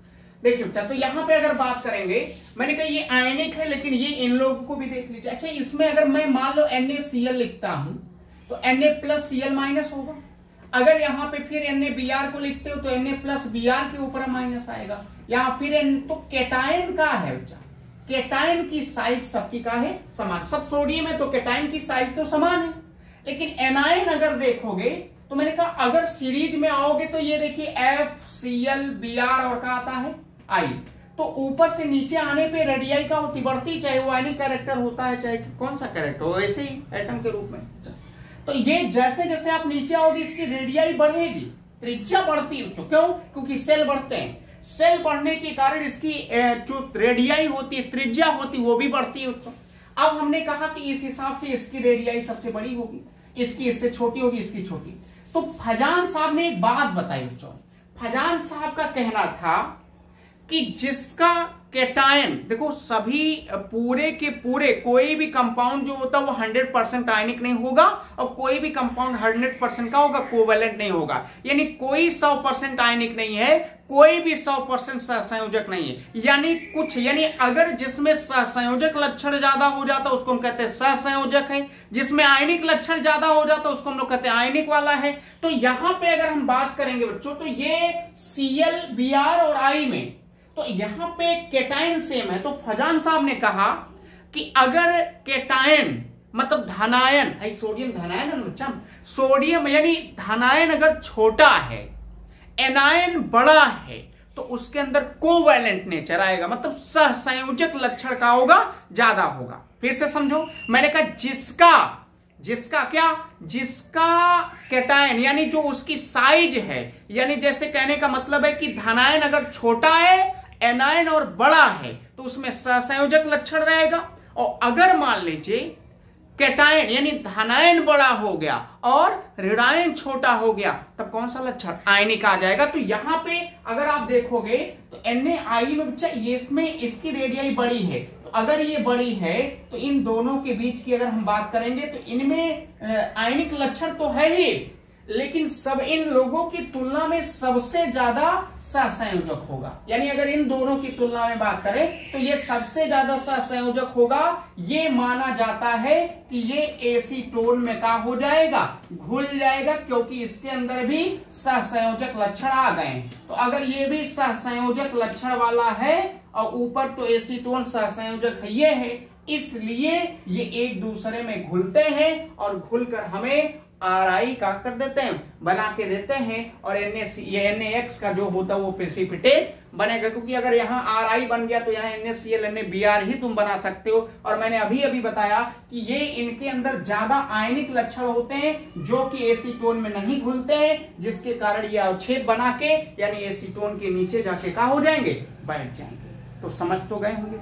देखिए बच्चा, तो यहां पे अगर बात करेंगे, मैंने कहा ये आयनिक है, लेकिन ये इन लोगों को भी देख लीजिए। अच्छा इसमें अगर मैं मान लो NaCl लिखता हूं तो Na+Cl- होगा। अगर यहां पे फिर NaBr को लिखते हो तो Na+Br के ऊपर माइनस आएगा। या फिर तो केटायन का है बच्चा, केटायन की साइज सबकी का है समान, सब सोडियम है तो केटायन की साइज तो समान है। लेकिन एनायन अगर देखोगे तो मैंने कहा अगर सीरीज में आओगे तो ये देखिए FCl-Br और क्या आता है I। तो ऊपर से नीचे आने पे रेडियाई का होती बढ़ती, चाहे वो आयनिक कैरेक्टर होता है चाहे कौन सा कैरेक्टर हो, ऐसे ही एटम के रूप में। तो ये जैसे जैसे आप नीचे आओगे इसकी रेडियाई बढ़ेगी, त्रिज्या बढ़ती है। क्यों? क्योंकि सेल बढ़ते हैं, सेल बढ़ने के कारण इसकी जो रेडियाई होती है, त्रिज्या होती है, वो भी बढ़ती है बच्चों। अब हमने कहा कि इस हिसाब से इसकी रेडियाई सबसे बड़ी होगी, इसकी इससे छोटी होगी, इसकी छोटी। तो फजान साहब ने एक बात बताई बच्चों। फजान साहब का कहना था कि जिसका केटायन, देखो सभी पूरे के पूरे कोई भी कंपाउंड जो होता है वो 100% आयनिक नहीं होगा और कोई भी कंपाउंड 100% का होगा कोवेलेंट नहीं होगा। यानी कोई 100% आयनिक नहीं है, कोई भी 100% सहसंयोजक नहीं है। यानी अगर जिसमें सहसंयोजक लक्षण ज्यादा हो जाता है उसको हम कहते हैं सहसंयोजक है, जिसमें आयनिक लक्षण ज्यादा हो जाता है उसको हम लोग कहते हैं आयनिक वाला है। तो यहां पे अगर हम बात करेंगे बच्चों तो ये Cl, Br और I में तो यहां पे केटायन सेम है। तो फजान साहब ने कहा कि अगर केटायन मतलब धनायन, सोडियम धनायन है बच्चा, सोडियम यानी धनायन अगर छोटा है, एनायन बड़ा है, तो उसके अंदर कोवैलेंट नेचर आएगा, मतलब सहसंयोजक लक्षण का होगा, ज्यादा होगा। फिर से समझो, मैंने कहा जिसका केटायन यानी जो उसकी साइज है, यानी जैसे कहने का मतलब है कि धनायन अगर छोटा है, एनायन और बड़ा है तो उसमें सहसंयोजक लक्षण रहेगा। और अगर मान लीजिए केटायन यानी धनायन बड़ा हो गया और ऋणायन छोटा हो गया तब कौन सा लक्षण? आयनिक आ जाएगा। तो यहां पे अगर आप देखोगे तो NaI में बच्चा ये इसमें इसकी रेडियाई बड़ी है, तो अगर ये बड़ी है तो इन दोनों के बीच की अगर हम बात करेंगे तो इनमें आयनिक लक्षण तो है ही, लेकिन सब इन लोगों की तुलना में सबसे ज्यादा सहसंयोजक होगा। यानी अगर इन दोनों की तुलना में बात करें तो ये सबसे ज्यादा सहसंयोजक होगा। ये माना जाता है कि ये एसीटोन में का हो जाएगा, घुल जाएगा, क्योंकि इसके अंदर भी सहसंयोजक लक्षण आ गए हैं। तो अगर ये भी सहसंयोजक लक्षण वाला है और ऊपर तो एसीटोन सहसंयोजक है, ये है, इसलिए ये एक दूसरे में घुलते हैं और घुलकर हमें RI का कर देते हैं, बना के देते हैं। और NaX का जो होता है वो प्रेसिपिटेट बनेगा, क्योंकि अगर यहाँ RI बन गया तो यहाँ NaCl NaBr ही तुम बना सकते हो। और मैंने अभी बताया कि ये इनके अंदर ज्यादा आयनिक लक्षण होते हैं जो कि एसीटोन में नहीं घुलते हैं, जिसके कारण ये अवक्षेप बना के यानी एसीटोन के नीचे जाके क्या हो जाएंगे, बैठ जाएंगे। तो समझ तो गए होंगे,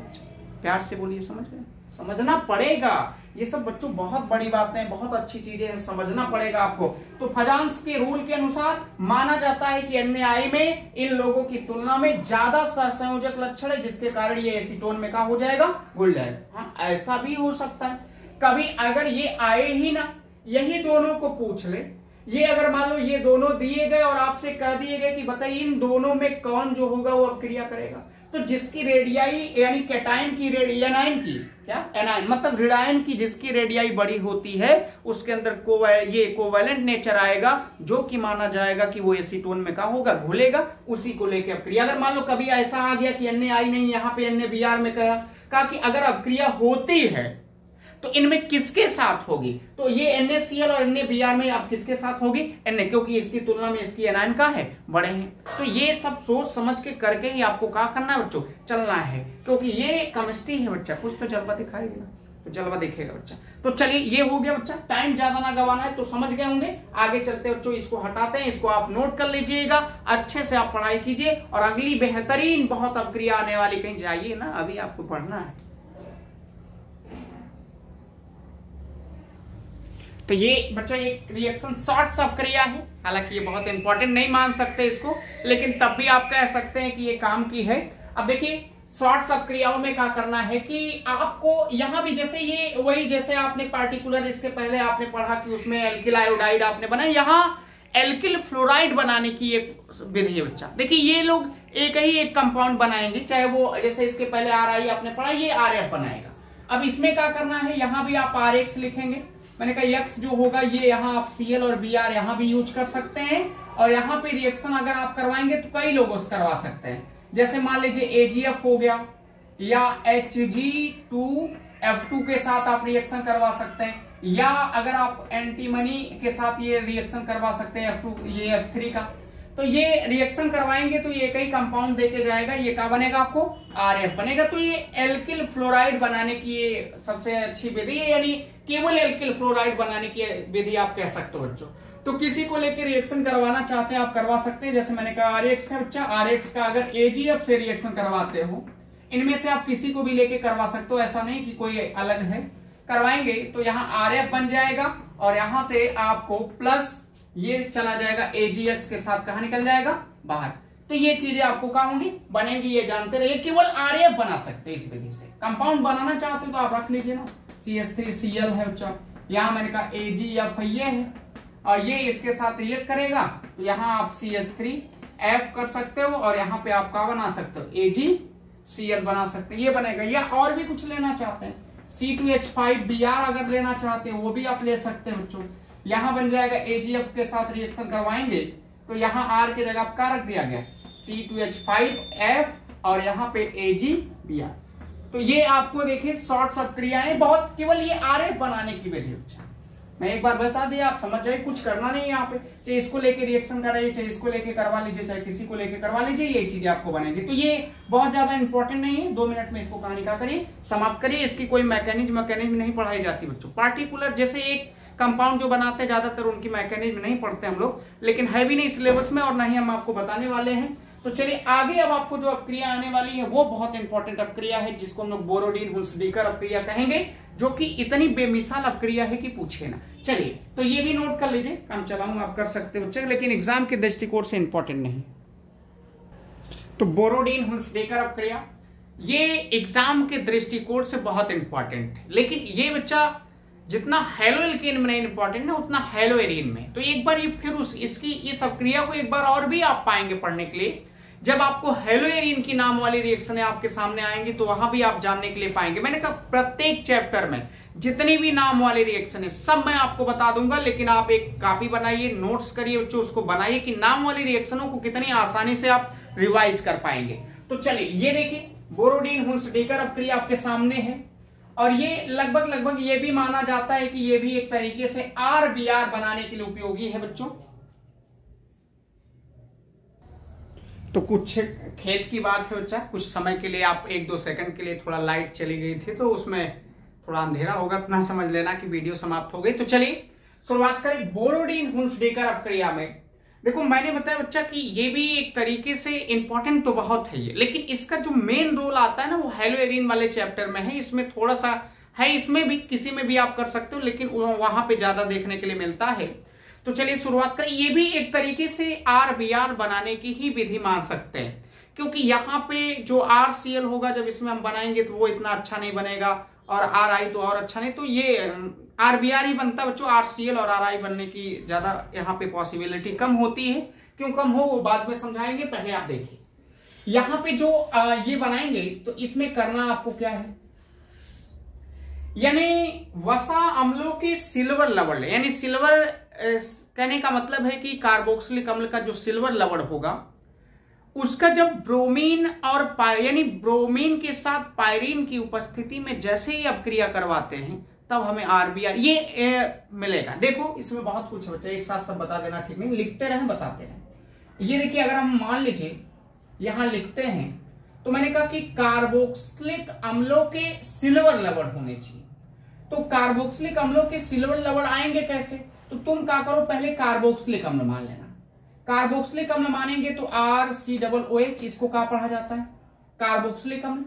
प्यार से बोलिए, समझ गए? समझना पड़ेगा, ये सब बच्चों बहुत बड़ी बातें हैं, बहुत अच्छी चीजें हैं, समझना पड़ेगा आपको। तो फजान्स के रूल के अनुसार माना जाता है कि NaI में इन लोगों की तुलना में ज्यादा सहसंयोजक लक्षण है, जिसके कारण ये एसीटोन में का हो जाएगा, घुल जाएगा। हाँ, ऐसा भी हो सकता है कभी अगर ये आए ही ना, यही दोनों को पूछ ले, ये अगर मान लो ये दोनों दिए गए और आपसे कह दिए गए कि बताइए इन दोनों में कौन जो होगा वो अपक्रिया करेगा, तो जिसकी रेडियाई यानी केटायन की एनायन की क्या एनायन मतलब ऋणायन की जिसकी रेडियाई बड़ी होती है उसके अंदर ये कोवैलेंट नेचर आएगा, जो कि माना जाएगा कि वो एसीटोन में का होगा, उसी को लेकर अपक्रिया। अगर मान लो कभी ऐसा आ गया कि NaI नहीं, यहाँ पे NaBr में कहा कि अगर अपक्रिया होती है तो इनमें किसके साथ होगी, तो ये NaCl और NaBr में अब किसके साथ होगी, Na, क्योंकि इसकी तुलना में इसकी एनायन का है, बड़े हैं। तो ये सब सोच समझ के करके ही आपको क्या करना है बच्चों, चलना है, क्योंकि ये केमिस्ट्री है बच्चा, कुछ तो जलवा दिखाएगी ना, तो जलवा देखेगा बच्चा। तो चलिए ये हो गया बच्चा, टाइम ज्यादा ना गवाना है, तो समझ गए होंगे। आगे चलते बच्चों इसको हटाते हैं, इसको आप नोट कर लीजिएगा, अच्छे से आप पढ़ाई कीजिए और अगली बेहतरीन बहुत अपक्रिया आने वाली, कहीं जाइए ना, अभी आपको पढ़ना है। तो ये बच्चा एक रिएक्शन शॉर्ट अपक्रिया है, हालांकि ये बहुत इंपॉर्टेंट नहीं मान सकते इसको, लेकिन तब भी आप कह सकते हैं कि ये काम की है। अब देखिए शॉर्ट अपक्रियाओं में क्या करना है कि आपको यहां भी जैसे ये वही जैसे आपने पार्टिकुलर इसके पहले आपने पढ़ा कि उसमें एल्किल आयोडाइड आपने बनाया, यहाँ एल्किल फ्लोराइड बनाने की एक विधि है बच्चा। देखिए ये लोग एक ही एक कंपाउंड बनाएंगे, चाहे वो जैसे इसके पहले RI आपने पढ़ा, ये RF बनाएगा। अब इसमें क्या करना है, यहां भी आप RX लिखेंगे, मैंने कहा X जो होगा ये यहाँ आप Cl और Br यहाँ भी यूज कर सकते हैं, और यहाँ पे रिएक्शन अगर आप करवाएंगे तो कई लोगों से करवा सकते हैं, जैसे मान लीजिए AgF हो गया या Hg2F2 के साथ आप रिएक्शन करवा सकते हैं, या अगर आप एंटीमनी के साथ ये रिएक्शन करवा सकते हैं F2 ये F3 का। तो ये रिएक्शन करवाएंगे तो ये कई कंपाउंड देके जाएगा, ये क्या बनेगा आपको RF बनेगा। तो ये एल्किल फ्लोराइड बनाने की ये सबसे अच्छी विधि है, यानी केवल एल्किल फ्लोराइड बनाने की विधि आप कह सकते हो बच्चों। तो किसी को लेकर रिएक्शन करवाना चाहते हैं आप करवा सकते हैं, जैसे मैंने कहा RX है बच्चा, RX का अगर AgF से रिएक्शन करवाते हो, इनमें से आप किसी को भी लेके करवा सकते हो, ऐसा नहीं कि कोई अलग है। करवाएंगे तो यहाँ RF बन जाएगा और यहां से आपको प्लस ये चला जाएगा AgX के साथ, कहा निकल जाएगा बाहर। तो ये चीजें आपको कहा होंगी, बनेंगी, ये जानते रहिए। केवल RAF बना सकते हैं इस विधि से। कंपाउंड बनाना चाहते हो तो आप रख लीजिए ना, CH3Cl है बच्चा, यहाँ मैंने कहा AgF ये है, और ये इसके साथ रिएक्ट करेगा तो यहाँ आप CH3F कर सकते हो, और यहाँ पे आप क्या बना सकते हो, AgCl बना सकते हो, ये बनेगा। या और भी कुछ लेना चाहते हैं, C2H5Br अगर लेना चाहते हैं वो भी आप ले सकते हो बच्चों। यहाँ बन जाएगा AgF के साथ रिएक्शन करवाएंगे तो यहाँ R की जगह आप क्या रख दिया गया, C2H5F, और यहाँ पे AgBr। तो ये आपको देखिए शॉर्ट सब क्रियाएं, बहुत केवल ये RAF बनाने की विधि बच्चा, मैं एक बार बता दिया, आप समझ जाइए, कुछ करना नहीं है यहाँ पे। चाहे इसको लेके रिएक्शन कराइए, चाहे इसको लेके करवा लीजिए, चाहे किसी को लेके करवा लीजिए, ये चीजें आपको बनेगी। तो ये बहुत ज्यादा इंपॉर्टेंट नहीं है, 2 मिनट में इसको कहानी का करिए, समाप्त करिए। इसकी कोई मैकेनिज्म नहीं पढ़ाई जाती बच्चों। पार्टिकुलर जैसे एक कंपाउंड जो बनाते हैं ज्यादातर उनकी मैकेनिज्म नहीं पढ़ते हम लोग, लेकिन है भी नहीं सिलेबस में और ना ही हम आपको बताने वाले हैं। तो चलिए आगे अब आपको जो अपक्रिया आने वाली है वो बहुत इंपॉर्टेंट अपक्रिया है, जिसको हम लोग बोरोडीन हुल्सडीकर अपक्रिया कहेंगे, जो कि इतनी बेमिसाल अपक्रिया है कि पूछे ना। चलिए तो ये भी नोट कर लीजिए, काम चलाऊंगा, आप कर सकते हो बच्चे, लेकिन एग्जाम के दृष्टिकोण से इंपॉर्टेंट नहीं। तो बोरोडीन हुल्सडीकर अपक्रिया ये एग्जाम के दृष्टिकोण से बहुत इंपॉर्टेंट है, लेकिन ये बच्चा जितना हेलोएल्केन में नहीं इंपॉर्टेंट है उतना हेलोएरीन में। तो एक बार ये फिर इसकी इस अपक्रिया को एक बार और भी आप पाएंगे पढ़ने के लिए, जब आपको हेलोएरीन की नाम वाली रिएक्शन आपके सामने आएंगी तो वहां भी आप जानने के लिए पाएंगे। मैंने कहा प्रत्येक चैप्टर में जितनी भी नाम वाली रिएक्शन है सब मैं आपको बता दूंगा, लेकिन आप एक कॉपी बनाइए, नोट्स करिए बच्चों, उसको बनाइए कि नाम वाली रिएक्शनों को कितनी आसानी से आप रिवाइज कर पाएंगे। तो चलिए ये देखिए बोरोडीन हुल्सडीकर अपक्रिया आपके सामने है, और ये लगभग ये भी माना जाता है कि ये भी एक तरीके से RBr बनाने के लिए उपयोगी है बच्चों। तो कुछ खेत की बात है बच्चा, कुछ समय के लिए आप 1-2 सेकंड के लिए थोड़ा लाइट चली गई थी तो उसमें थोड़ा अंधेरा होगा, इतना समझ लेना कि वीडियो समाप्त हो गई। तो चलिए शुरुआत करें बोरोडीन हुल्सडीकर अपक्रिया में। देखो मैंने बताया बच्चा कि ये भी एक तरीके से इंपॉर्टेंट तो बहुत है ये, लेकिन इसका जो मेन रोल आता है ना वो हेलोएरीन वाले चैप्टर में है। इसमें थोड़ा सा है, इसमें भी किसी में भी आप कर सकते हो, लेकिन वहां पे ज्यादा देखने के लिए मिलता है। तो चलिए शुरुआत करें। ये भी एक तरीके से RBr बनाने की ही विधि मान सकते हैं, क्योंकि यहाँ पे जो RCl होगा जब इसमें हम बनाएंगे तो वो इतना अच्छा नहीं बनेगा, और RI तो और अच्छा नहीं, तो ये RBr ही बनता है बच्चों। RCl और RI बनने की ज्यादा यहाँ पे पॉसिबिलिटी कम होती है। क्यों कम हो वो बाद में समझाएंगे, पहले आप देखिए यहाँ पे जो ये बनाएंगे तो इसमें करना आपको क्या है, यानी वसा अम्लों के सिल्वर लवण, यानी सिल्वर कहने का मतलब है कि कार्बोक्सिलिक अम्ल का जो सिल्वर लवण होगा उसका जब ब्रोमीन और यानी ब्रोमीन के साथ पायरीन की उपस्थिति में जैसे ही अपक्रिया करवाते हैं तब हमें RBr ये मिलेगा। देखो इसमें बहुत कुछ होता है, एक साथ सब बता देना ठीक नहीं, लिखते रहें बताते रहें। ये देखिए अगर हम मान लीजिए यहां लिखते हैं तो मैंने कहा कि कार्बोक्सिलिक अम्लों के सिल्वर लवण होने चाहिए। तो कार्बोक्सिलिक अम्लों के सिल्वर लवण आएंगे कैसे, तो तुम क्या करो पहले कार्बोक्सिलिक अम्ल मान लेना। कार्बोक्सिलिक अम्ल मानेंगे तो RCOOH, इसको क्या पढ़ा जाता है, कार्बोक्सिलिक अम्ल।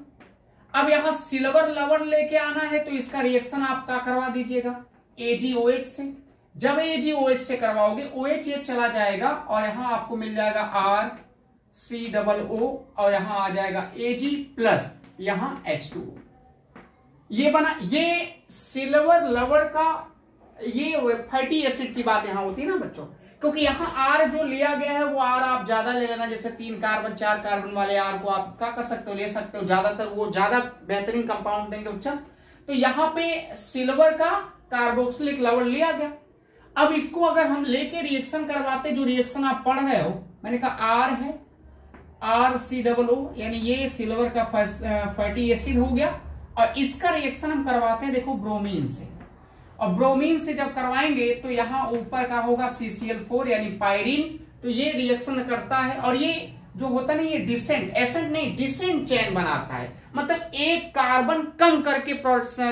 अब यहां सिल्वर लवण लेके आना है तो इसका रिएक्शन आप क्या करवा दीजिएगा, AgOH से। जब AgOH से करवाओगे OH ये चला जाएगा और यहां आपको मिल जाएगा RCOO और यहां आ जाएगा Ag प्लस यहां H2O। ये बना, ये सिल्वर लवण का ये फैटी एसिड की बात यहां होती है ना बच्चों, क्योंकि यहाँ R जो लिया गया है वो R आप ज्यादा ले लेना, जैसे 3 कार्बन 4 कार्बन वाले R को आप क्या कर सकते हो, ले सकते हो ज्यादातर, वो ज्यादा बेहतरीन कंपाउंड देंगे बच्चा। तो यहाँ पे सिल्वर का कार्बोक्सिलिक लवण लिया गया। अब इसको अगर हम लेके रिएक्शन करवाते, जो रिएक्शन आप पढ़ रहे हो, मैंने कहा R है RCOO, यानी ये सिल्वर का फैटी एसिड हो गया, और इसका रिएक्शन हम करवाते हैं देखो ब्रोमीन से, और ब्रोमीन से जब करवाएंगे तो यहां ऊपर का होगा CCl4 यानी पायरीन। तो ये रिएक्शन करता है और ये जो होता है ना ये डिसेंट एसिड नहीं डिसेंट चेन बनाता है, मतलब एक कार्बन कम करके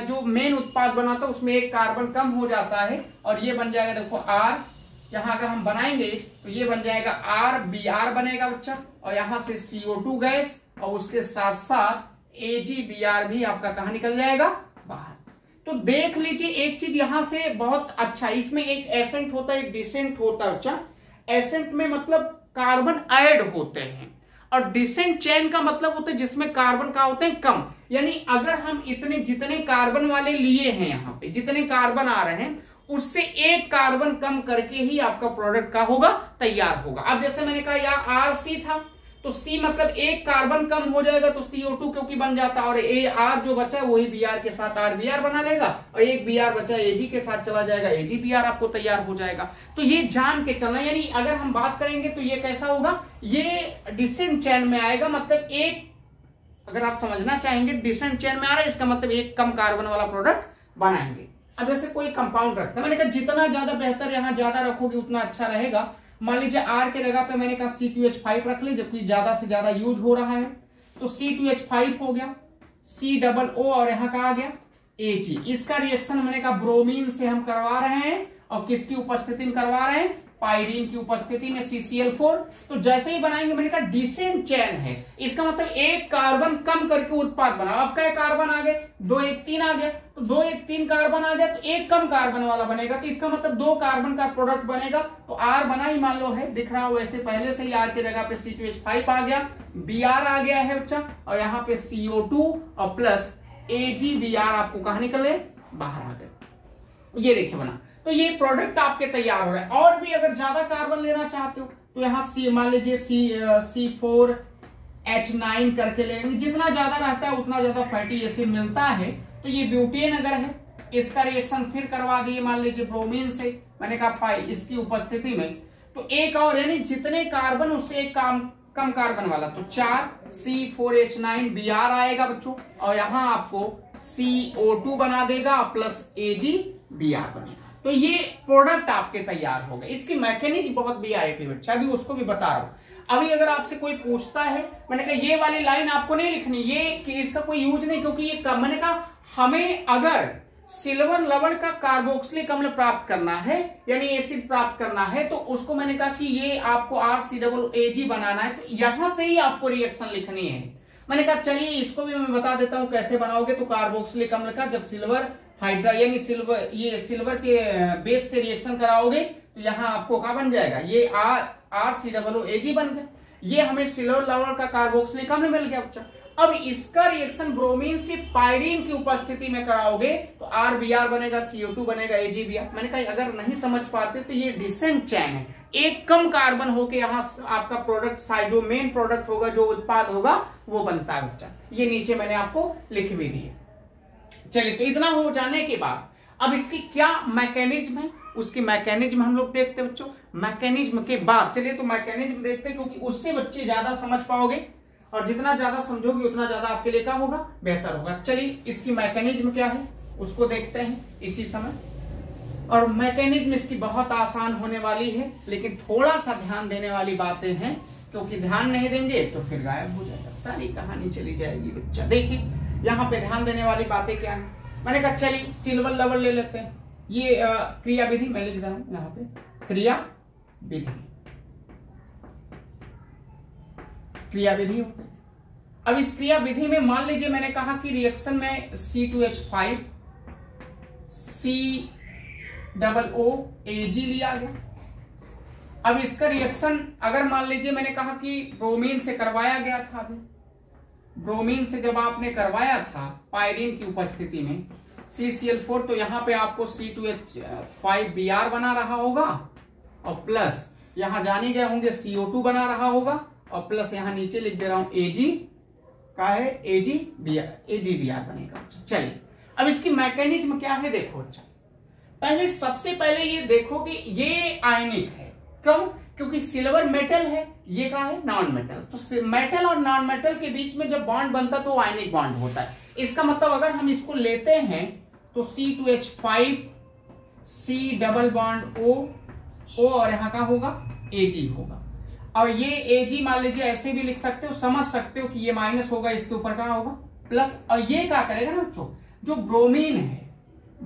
जो मेन उत्पाद बनाता है उसमें एक कार्बन कम हो जाता है, और ये बन जाएगा देखो R। यहां अगर हम बनाएंगे तो ये बन जाएगा RBr बनेगा बच्चा, और यहां से CO2 गैस और उसके साथ साथ AgBr भी आपका कहां निकल जाएगा बाहर। तो देख लीजिए एक चीज यहां से बहुत अच्छा, इसमें एक एसेंट होता है एक डिसेंट होता है बच्चा। एसेंट में मतलब कार्बन ऐड होते हैं, और डिसेंट चेन का मतलब होता है जिसमें कार्बन का होते हैं कम, यानी अगर हम इतने जितने कार्बन वाले लिए हैं, यहाँ पे जितने कार्बन आ रहे हैं उससे एक कार्बन कम करके ही आपका प्रोडक्ट का होगा, तैयार होगा। अब जैसे मैंने कहा यहाँ RC था, तो C मतलब एक कार्बन कम हो जाएगा तो CO2 क्योंकि बन जाता है, और AR जो बचा है वही Br के साथ RBr बना लेगा, और एक Br बचा Ag के साथ चला जाएगा, AgBr आपको तैयार हो जाएगा। तो ये जान के चलना, यानी अगर हम बात करेंगे तो ये कैसा होगा, ये डिसेंट चेन में आएगा, मतलब एक, अगर आप समझना चाहेंगे डिसेंट चेन में आ रहा है इसका मतलब एक कम कार्बन वाला प्रोडक्ट बनाएंगे। अब जैसे कोई कंपाउंड रखते हैं, मैंने कहा जितना ज्यादा बेहतर, यहां ज्यादा रखोगे उतना अच्छा रहेगा। मान लीजिए R के जगह पे मैंने कहा C2H5 रख ले, जबकि ज्यादा से ज्यादा यूज हो रहा है, तो C2H5 हो गया, COO और यहाँ का आ गया Ag। इसका रिएक्शन मैंने कहा ब्रोमीन से हम करवा रहे हैं, और किसकी उपस्थिति में करवा रहे हैं, पायरीन की उपस्थिति में CCl4। तो जैसे ही बनाएंगे, मैंने कहा डिसेंट चेन है, इसका मतलब एक कार्बन कम करके उत्पाद बना। अब क्या कार्बन आ गए, 2 1 3 आ गया, तो 2 1 3 कार्बन आ गया, तो एक कम कार्बन वाला बनेगा, तो इसका मतलब 2 कार्बन का प्रोडक्ट बनेगा। तो R बना ही मान लो है, दिख रहा हो वैसे पहले से ही, R के जगह पे C2H5 आ गया, Br आ गया है बच्चा, और यहाँ पे CO2 और प्लस AgBr आपको कहा निकले, बाहर आ गए। ये देखिए बना, तो ये प्रोडक्ट आपके तैयार हो रहा है। और भी अगर ज्यादा कार्बन लेना चाहते हो तो यहाँ मान लीजिए C4H9 करके लेंगे, जितना ज्यादा रहता है उतना ज्यादा फैटी एसिड मिलता है। तो ये ब्यूटेन अगर है, इसका रिएक्शन फिर करवा दिए मान लीजिए ब्रोमीन से, मैंने कहा पाई इसकी उपस्थिति में, तो एक और, यानी जितने कार्बन उससे एक कम कार्बन वाला, तो 4 C4H9Br आएगा बच्चों, और यहाँ आपको CO2 बना देगा प्लस AgBr बनेगा। तो ये प्रोडक्ट आपके तैयार हो गए। इसकी मैकेनिज्म बहुत वीआईपी बच्चा, अभी उसको भी बता रहा हूं। अभी अगर आपसे कोई पूछता है, मैंने कहा ये वाली लाइन आपको नहीं लिखनी, ये कि इसका कोई यूज नहीं, क्योंकि ये कम, मैंने कहा हमें अगर सिल्वर लवण का कार्बोक्सिलिक अम्ल प्राप्त करना है, यानी एसिड प्राप्त करना है, तो उसको मैंने कहा कि ये आपको RCAG बनाना है, तो यहां से ही आपको रिएक्शन लिखनी है। मैंने कहा चलिए इसको भी मैं बता देता हूं कैसे बनाओगे। तो कार्बोक्सिलिक अम्ल का जब सिल्वर हाइड्रा यानी सिल्वर के बेस से रिएक्शन कराओगे, तो यहाँ आपको क्या बन जाएगा, ये RCAG बन गया। ये हमें सिल्वर लवण का कार्बोक्सिलिक अम्ल मिल गया बच्चा। अब इसका रिएक्शन ब्रोमीन से पायरीन की उपस्थिति में कराओगे तो RBr बनेगा, CO2 बनेगा, AgBr। मैंने कहा अगर नहीं समझ पाते तो ये डिसेंट चैन है, एक कम कार्बन होके यहाँ आपका प्रोडक्ट जो मेन प्रोडक्ट होगा, जो उत्पाद होगा वो बनता है बच्चा। ये नीचे मैंने आपको लिख भी दिए। चलिए, तो इतना हो जाने के बाद अब इसकी क्या मैकेनिज्म है, उसकी मैकेनिज्म हम लोग देखते हैं बच्चों। मैकेनिज्म के बाद चलिए तो मैकेनिज्म देखते हैं, क्योंकि उससे बच्चे ज्यादा समझ पाओगे, और जितना ज्यादा समझोगे उतना ज्यादा आपके लिए क्या होगा, बेहतर होगा। चलिए इसकी मैकेनिज्म क्या है उसको देखते हैं इसी समय। और मैकेनिज्म इसकी बहुत आसान होने वाली है, लेकिन थोड़ा सा ध्यान देने वाली बातें हैं, क्योंकि ध्यान नहीं देंगे तो फिर गायब हो जाएगा, सारी कहानी चली जाएगी बच्चा। देखिए यहाँ पे ध्यान देने वाली बातें क्या है। मैंने कहा चलिए सिल्वर लवण ले लेते हैं। ये क्रिया विधि मैं लिख रहा हूं यहाँ पे, क्रिया विधि, क्रिया विधि होती है। अब इस क्रिया विधि में मान लीजिए मैंने कहा कि रिएक्शन में C2H5 COO Ag लिया गया। अब इसका रिएक्शन अगर मान लीजिए मैंने कहा कि ब्रोमीन से करवाया गया था, अभी ब्रोमीन से जब आपने करवाया था पायरीन की उपस्थिति में CCl4, तो यहाँ पे आपको C2H5Br बना रहा होगा, और प्लस यहाँ जाने गए होंगे CO2 बना रहा होगा, और प्लस यहाँ नीचे लिख दे रहा हूं Ag का है AgBr बनेगा। चलिए अब इसकी मैकेनिज्म क्या है देखो। अच्छा पहले सबसे पहले ये देखो कि ये आयनिक है, क्यों, क्योंकि सिल्वर मेटल है, ये क्या है, नॉन मेटल। तो मेटल और नॉन मेटल के बीच में जब बॉन्ड बनता है तो आयनिक बॉन्ड होता है। इसका मतलब अगर हम इसको लेते हैं तो C2H5 C double bond O और यहाँ का होगा Ag होगा, और ये Ag मान लीजिए ऐसे भी लिख सकते हो, समझ सकते हो कि ये माइनस होगा, इसके ऊपर क्या होगा प्लस, और ये क्या करेगा ना बच्चों, जो ब्रोमीन है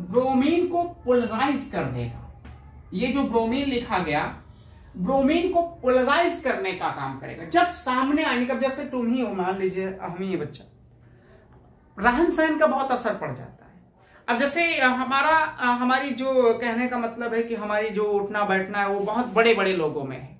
ब्रोमीन को पोलराइज कर देगा। ये जो ब्रोमीन लिखा गया ब्रोमीन को पोलराइज करने का काम करेगा। जब सामने आने का, जैसे तुम ही हो, मान लीजिए हम ही है बच्चा, रहन सहन का बहुत असर पड़ जाता है। अब जैसे हमारी जो कहने का मतलब है कि हमारी जो उठना बैठना है वो बहुत बड़े बड़े लोगों में है,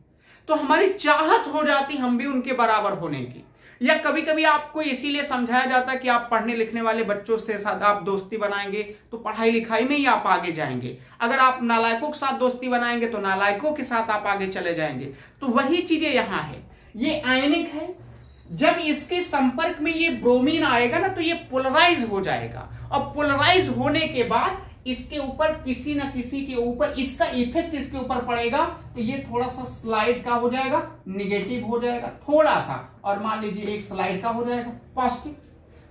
तो हमारी चाहत हो जाती हम भी उनके बराबर होने की। या कभी कभी आपको इसीलिए समझाया जाता है कि आप पढ़ने लिखने वाले बच्चों से साथ आप दोस्ती बनाएंगे तो पढ़ाई लिखाई में ही आप आगे जाएंगे, अगर आप नालायकों के साथ दोस्ती बनाएंगे तो नालायकों के साथ आप आगे चले जाएंगे। तो वही चीजें यहां है, ये आयनिक है, जब इसके संपर्क में ये ब्रोमीन आएगा ना तो ये पोलराइज हो जाएगा, और पोलराइज होने के बाद इसके ऊपर किसी ना किसी के ऊपर इसका इफेक्ट इसके ऊपर पड़ेगा, तो ये थोड़ा सा स्लाइड का हो जाएगा, निगेटिव हो जाएगा थोड़ा सा, और मान लीजिए एक स्लाइड का हो जाएगा पॉजिटिव।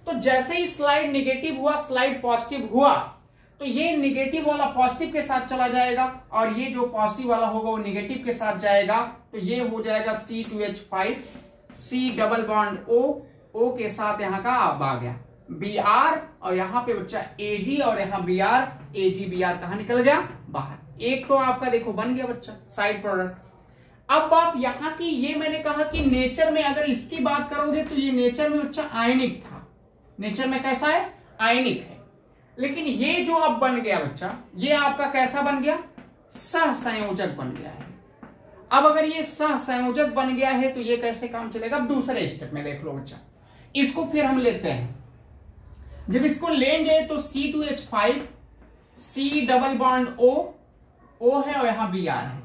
तो जैसे ही स्लाइड निगेटिव हुआ, स्लाइड पॉजिटिव हुआ, तो ये निगेटिव वाला पॉजिटिव के साथ चला जाएगा, और ये जो पॉजिटिव वाला होगा वो निगेटिव के साथ जाएगा, तो ये हो जाएगा C2H5, C double bond O के साथ यहाँ का अब आ गया Br, और यहाँ पे बच्चा Ag, और यहाँ Br, Ag कहा निकल गया बाहर। एक तो आपका देखो बन गया बच्चा साइड प्रोडक्ट। अब बात यहाँ की, ये मैंने कहा कि नेचर में अगर इसकी बात करोगे तो ये नेचर में बच्चा आयनिक था, नेचर में कैसा है, आयनिक है। लेकिन ये जो अब बन गया बच्चा, ये आपका कैसा बन गया, सहसंयोजक बन गया है। अब अगर ये सहसंयोजक बन गया है तो ये कैसे काम चलेगा, अब दूसरे स्टेप में देख लो बच्चा, इसको फिर हम लेते हैं। जब इसको लेंगे तो C2H5, C double bond O है, और यहां Br है,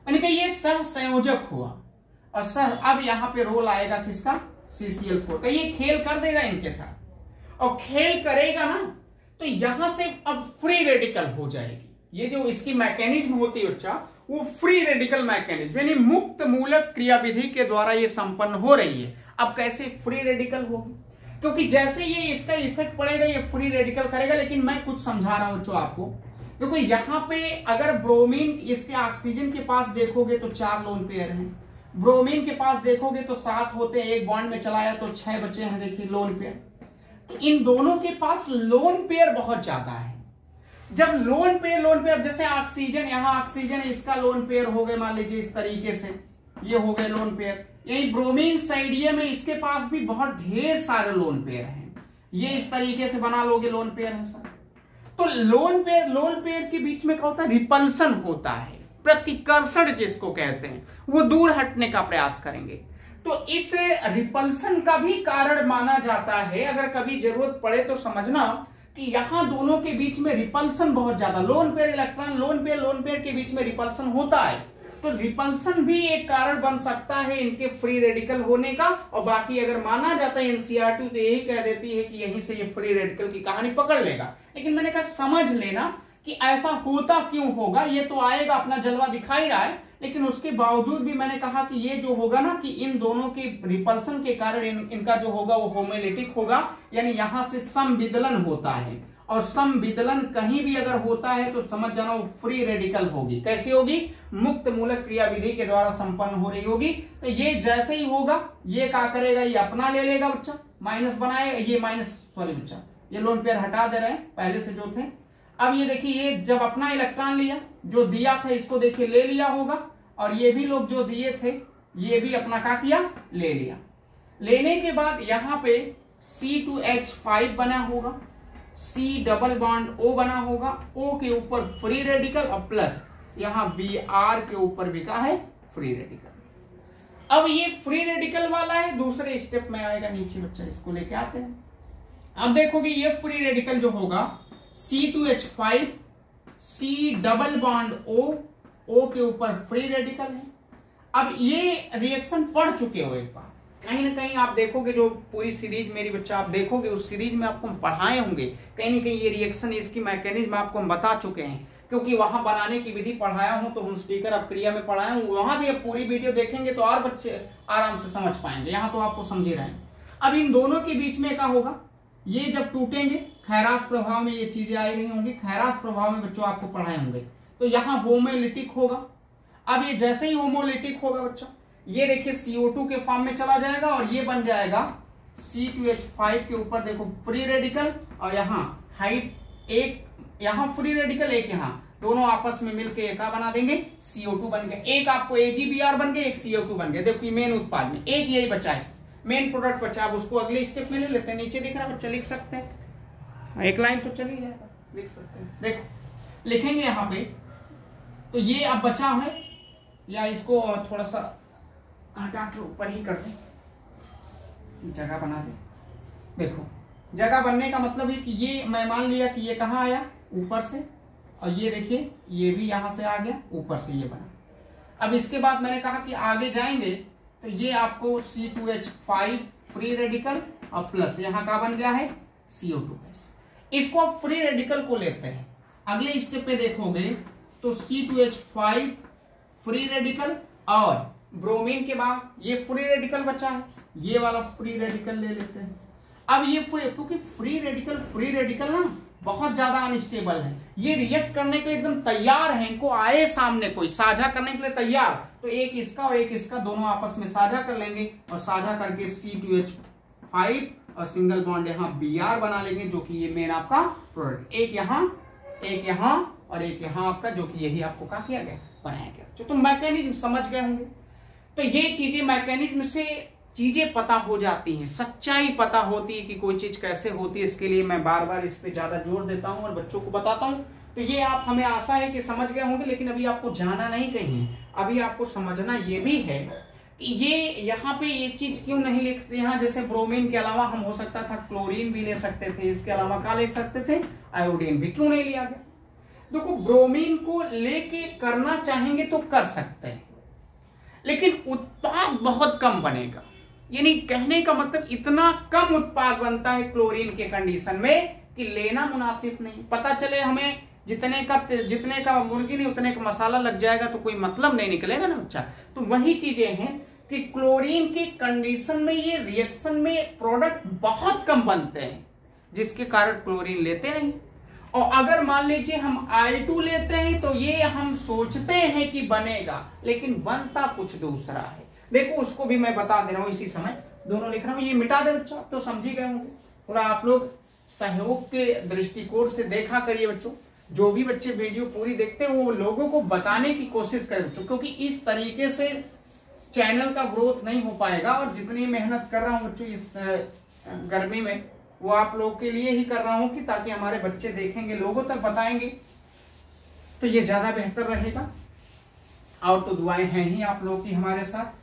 यानी कि ये सहसंयोजक हुआ, और अब यहां पे रोल आएगा किसका, CCl4 का। ये खेल कर देगा इनके साथ, और खेल करेगा ना तो यहां से अब फ्री रेडिकल हो जाएगी। ये जो इसकी मैकेनिज्म होती है बच्चा, वो फ्री रेडिकल मैकेनिज्म, यानी मुक्त मूलक क्रियाविधि के द्वारा ये संपन्न हो रही है। अब कैसे फ्री रेडिकल होगी, क्योंकि जैसे ये इसका इफेक्ट पड़ेगा ये फ्री रेडिकल करेगा। लेकिन मैं कुछ समझा रहा हूं बच्चों आपको, देखो यहां पे अगर ब्रोमीन इसके ऑक्सीजन के पास देखोगे तो 4 लोन पेयर हैं, ब्रोमीन के पास देखोगे तो 7 होते हैं, एक बॉन्ड में चलाया तो 6 बचे हैं, देखिए लोन पेयर। तो इन दोनों के पास लोन पेयर बहुत ज्यादा है। जब लोन पेयर जैसे ऑक्सीजन, यहां ऑक्सीजन इसका लोन पेयर हो गए, मान लीजिए इस तरीके से ये हो गए लोन पेयर। यही ब्रोमीन साइडिया में इसके पास भी बहुत ढेर सारे लोन पेयर हैं, ये इस तरीके से बना लोगे लोन पेयर है सर। तो लोन पेयर के बीच में क्या होता है, रिपल्सन होता है, प्रतिकर्षण जिसको कहते हैं, वो दूर हटने का प्रयास करेंगे। तो इस रिपल्सन का भी कारण माना जाता है। अगर कभी जरूरत पड़े तो समझना कि यहां दोनों के बीच में रिपल्सन बहुत ज्यादा, lone pair electron lone pair के बीच में रिपल्सन होता है, तो रिपल्सन भी एक कारण बन सकता है इनके फ्री रेडिकल होने का। और बाकी अगर माना जाता है NCERT तो यही कह देती है कि यहीं से ये फ्री रेडिकल की कहानी पकड़ लेगा। लेकिन मैंने कहा समझ लेना कि ऐसा होता क्यों होगा, ये तो आएगा, अपना जलवा दिखाई रहा है, लेकिन उसके बावजूद भी मैंने कहा कि ये जो होगा ना कि इन दोनों के रिपल्सन के कारण इनका जो होगा वो होमोलिटिक होगा, यानी यहां से समविदलन होता है। और समविदलन कहीं भी अगर होता है तो समझ जाना वो फ्री रेडिकल होगी। कैसे होगी, मुक्त मूलक क्रियाविधि के द्वारा संपन्न हो रही होगी। तो ये जैसे ही होगा ये क्या करेगा, ये अपना ले लेगा बच्चा, माइनस बनाएगा, ये बच्चा ये लोन पेयर हटा दे रहे हैं पहले से जो थे। अब ये देखिए, ये जब अपना इलेक्ट्रॉन लिया, जो दिया था इसको देखिए ले लिया होगा, और ये भी लोग जो दिए थे ये भी अपना क्या किया, ले लिया। लेने के बाद यहाँ पे C2H5 बना होगा, C डबल बॉन्ड O बना होगा, O के ऊपर फ्री रेडिकल और प्लस यहाँ Br के ऊपर भी का है फ्री रेडिकल। अब ये फ्री रेडिकल वाला है, दूसरे स्टेप में आएगा नीचे बच्चा, इसको लेके आते हैं। अब देखोगे ये फ्री रेडिकल जो होगा C2H5, C double bond O के ऊपर फ्री रेडिकल है। अब ये रिएक्शन पढ़ चुके हो एक बार, कहीं ना कहीं आप देखोगे जो पूरी सीरीज मेरी बच्चा आप देखोगे उस सीरीज में आपको हम पढ़ाए होंगे, कहीं ना कहीं ये रिएक्शन इसकी मैकेनिज्म आपको हम बता चुके हैं, क्योंकि वहां बनाने की विधि पढ़ाया हूं, तो हम स्टिकर अब क्रिया में पढ़ाया हूं, वहां भी अब पूरी वीडियो देखेंगे तो और बच्चे आराम से समझ पाएंगे। यहाँ तो आपको समझ ही रहे हैं। अब इन दोनों के बीच में क्या होगा, ये जब टूटेंगे खैरास प्रभाव में ये चीजें आई रही होंगी, खैरास प्रभाव में बच्चों आपको पढ़ाए होंगे, तो यहाँ होमोलिटिक होगा। अब ये जैसे ही होमोलिटिक होगा बच्चा, ये देखिए CO2 के फॉर्म में चला जाएगा, और ये बन जाएगा C2H5 के ऊपर देखो फ्री रेडिकल, और यहाँ हाइट एक, यहाँ फ्री रेडिकल एक, यहाँ दोनों आपस में मिलकर एक बना देंगे, CO2 बन गया। एक आपको AgBr बन गया, एक CO2 बन गया। देखो मेन उत्पाद में एक यही बचा है, मेन प्रोडक्ट बचा। अब उसको अगले स्टेप में ले लेते हैं। नीचे दिख रहा है बच्चा, लिख सकते हैं, एक लाइन तो चली जाएगा, लिख सकते हैं। देखो लिखेंगे यहाँ पे, तो ये अब बचा है या इसको थोड़ा सा हटा के ऊपर ही कर दें, जगह बना दे। देखो जगह बनने का मतलब है कि ये मैं मान लिया कि ये कहाँ आया, ऊपर से, और ये देखिए ये भी यहां से आ गया, ऊपर से ये बना। अब इसके बाद मैंने कहा कि आगे जाएंगे तो ये आपको C2H5 फ्री रेडिकल और प्लस यहाँ का बन गया है CO2 गैस। इसको आप फ्री रेडिकल को लेते हैं, अगले स्टेप पे देखोगे तो C2H5 फ्री रेडिकल और ब्रोमीन के बाद ये फ्री रेडिकल बचा है, ये वाला फ्री रेडिकल ले लेते हैं। अब ये क्योंकि फ्री रेडिकल ना बहुत ज्यादा अनस्टेबल है, ये रिएक्ट करने के लिए एकदम तैयार है, इनको आए सामने कोई साझा करने के लिए तैयार, तो एक इसका और एक इसका दोनों आपस में साझा कर लेंगे और साझा करके C2H5 और सिंगल बॉन्ड यहाँ Br बना लेंगे, जो कि ये मेन आपका प्रोडक्ट, एक यहाँ और एक यहाँ आपका, जो कि यही आपको क्या किया गया, बनाया गया। तो मैकेनिज्म समझ गए होंगे। तो ये चीजें मैकेनिज्म से चीजें पता हो जाती हैं, सच्चाई पता होती है कि कोई चीज कैसे होती है। इसके लिए मैं बार बार इस पे ज्यादा जोर देता हूं और बच्चों को बताता हूं। तो ये आप, हमें आशा है कि समझ गए होंगे, लेकिन अभी आपको जाना नहीं कहीं, अभी आपको समझना ये भी है कि ये यहाँ पे ये चीज क्यों नहीं लिखते। यहाँ जैसे ब्रोमीन के अलावा हम हो सकता था क्लोरीन भी ले सकते थे, इसके अलावा क्या ले सकते थे, आयोडीन भी, क्यों नहीं लिया गया। देखो ब्रोमीन को लेके करना चाहेंगे तो कर सकते हैं, लेकिन उत्पाद बहुत कम बनेगा। यानी कहने का मतलब इतना कम उत्पाद बनता है क्लोरीन के कंडीशन में कि लेना मुनासिब नहीं। पता चले हमें जितने का मुर्गी नहीं उतने का मसाला लग जाएगा तो कोई मतलब नहीं निकलेगा ना बच्चा। तो वही चीजें हैं कि क्लोरीन की कंडीशन में ये रिएक्शन में प्रोडक्ट बहुत कम बनते हैं, जिसके कारण क्लोरीन लेते नहीं। और अगर मान लीजिए हम I2 लेते हैं तो ये हम सोचते हैं कि बनेगा, लेकिन बनता कुछ दूसरा है। देखो उसको भी मैं बता दे रहा हूं इसी समय, दोनों लिख रहा हूं, ये मिटा दे बच्चा, तो समझ ही गए होंगे। थोड़ा आप लोग सहयोग के दृष्टिकोण से देखा करिए बच्चों, जो भी बच्चे वीडियो पूरी देखते हैं वो लोगों को बताने की कोशिश करें बच्चों, क्योंकि इस तरीके से चैनल का ग्रोथ नहीं हो पाएगा। और जितनी मेहनत कर रहा हूं बच्चों इस गर्मी में, वो आप लोग के लिए ही कर रहा हूं कि ताकि हमारे बच्चे देखेंगे, लोगों तक बताएंगे, तो ये ज्यादा बेहतर रहेगा। और तो दुआएं हैं ही आप लोग की हमारे साथ।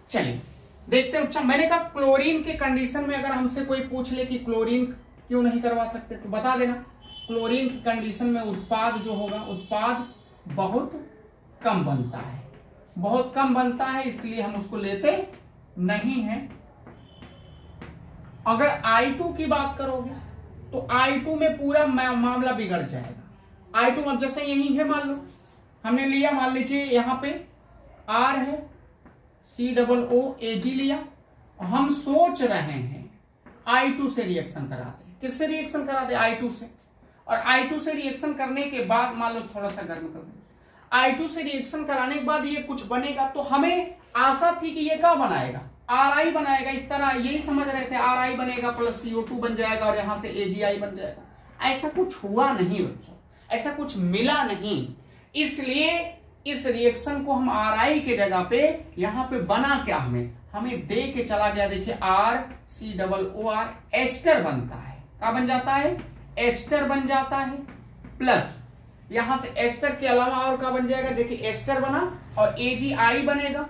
चलिए देखते हैं। अच्छा, मैंने कहा क्लोरीन के कंडीशन में अगर हमसे कोई पूछ ले कि क्लोरीन क्यों नहीं करवा सकते, तो बता देना। क्लोरीन की कंडीशन में उत्पाद जो होगा, उत्पाद बहुत कम बनता है, बहुत कम बनता है, इसलिए हम उसको लेते नहीं हैं। अगर I2 की बात करोगे तो I2 में पूरा मामला बिगड़ जाएगा। I2 अब जैसे यही है, मान लो हमने लिया, मान लीजिए यहाँ पे R है, COOAG लिया, हम सोच रहे हैं I2 से रिएक्शन करा दे। किससे रिएक्शन करा दे? I2 से। और I2 से रिएक्शन करने के बाद मान लो थोड़ा सा गर्म कर दे, I2 से रिएक्शन कराने के बाद ये कुछ बनेगा, तो हमें आशा थी कि ये क्या बनाएगा, RI बनाएगा। इस तरह यही समझ रहे थे, RI बनेगा प्लस CO2 बन जाएगा और यहां से AgI बन जाएगा। ऐसा कुछ हुआ नहीं बच्चों, ऐसा कुछ मिला नहीं। इसलिए इस रिएक्शन को हम RI के जगह पे यहां पे बना क्या, हमें दे के चला गया। देखिए RCOOR एस्टर बनता है, क्या बन जाता है, एस्टर बन जाता है, प्लस यहां से एस्टर के अलावा और क्या बन जाएगा, देखिए एस्टर बना और AgI बनेगा,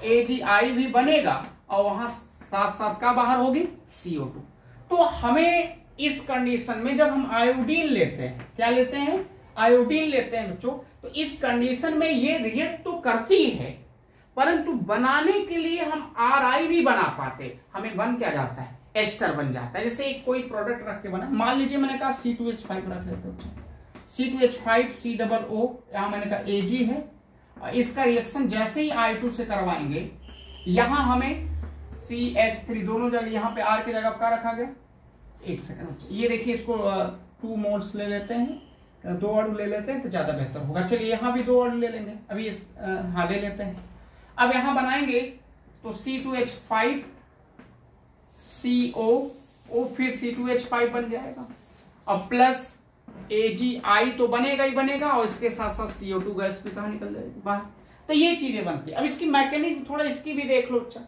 AgI भी बनेगा और वहां साथ साथ का बाहर होगी CO2। तो हमें इस कंडीशन में जब हम आयोडीन लेते हैं, क्या लेते हैं, आयोडीन लेते हैं बच्चों, तो इस कंडीशन में ये रिएक्ट तो करती है, परंतु बनाने के लिए हम RI भी बना पाते, हमें बन क्या जाता है, एस्टर बन जाता है। जैसे कोई प्रोडक्ट रख के बना, मान लीजिए मैंने कहा C2H5 रख लेते हैं, C2H5 COO, यहां मैंने कहा Ag है, इसका रिएक्शन जैसे ही I2 से करवाएंगे, यहां हमें CH3 दोनों जगह, यहां पे R की जगह क्या रखा गया, एक सेकंड, ये देखिए इसको 2 मोड्स ले लेते हैं, 2 अणु ले लेते हैं तो ज्यादा बेहतर होगा। चलिए यहां भी 2 अणु ले लेंगे, अभी इस ले लेते हैं। अब यहां बनाएंगे तो C2H5 CO फिर C2H5 बन जाएगा, अब प्लस AgI तो बनेगा ही बनेगा, और इसके साथ साथ CO2 गैस भी कहां निकल जाएगी बाहर। तो ये चीजें बनती है। अब इसकी मैकेनिज्म थोड़ा इसकी भी देख लो। अच्छा,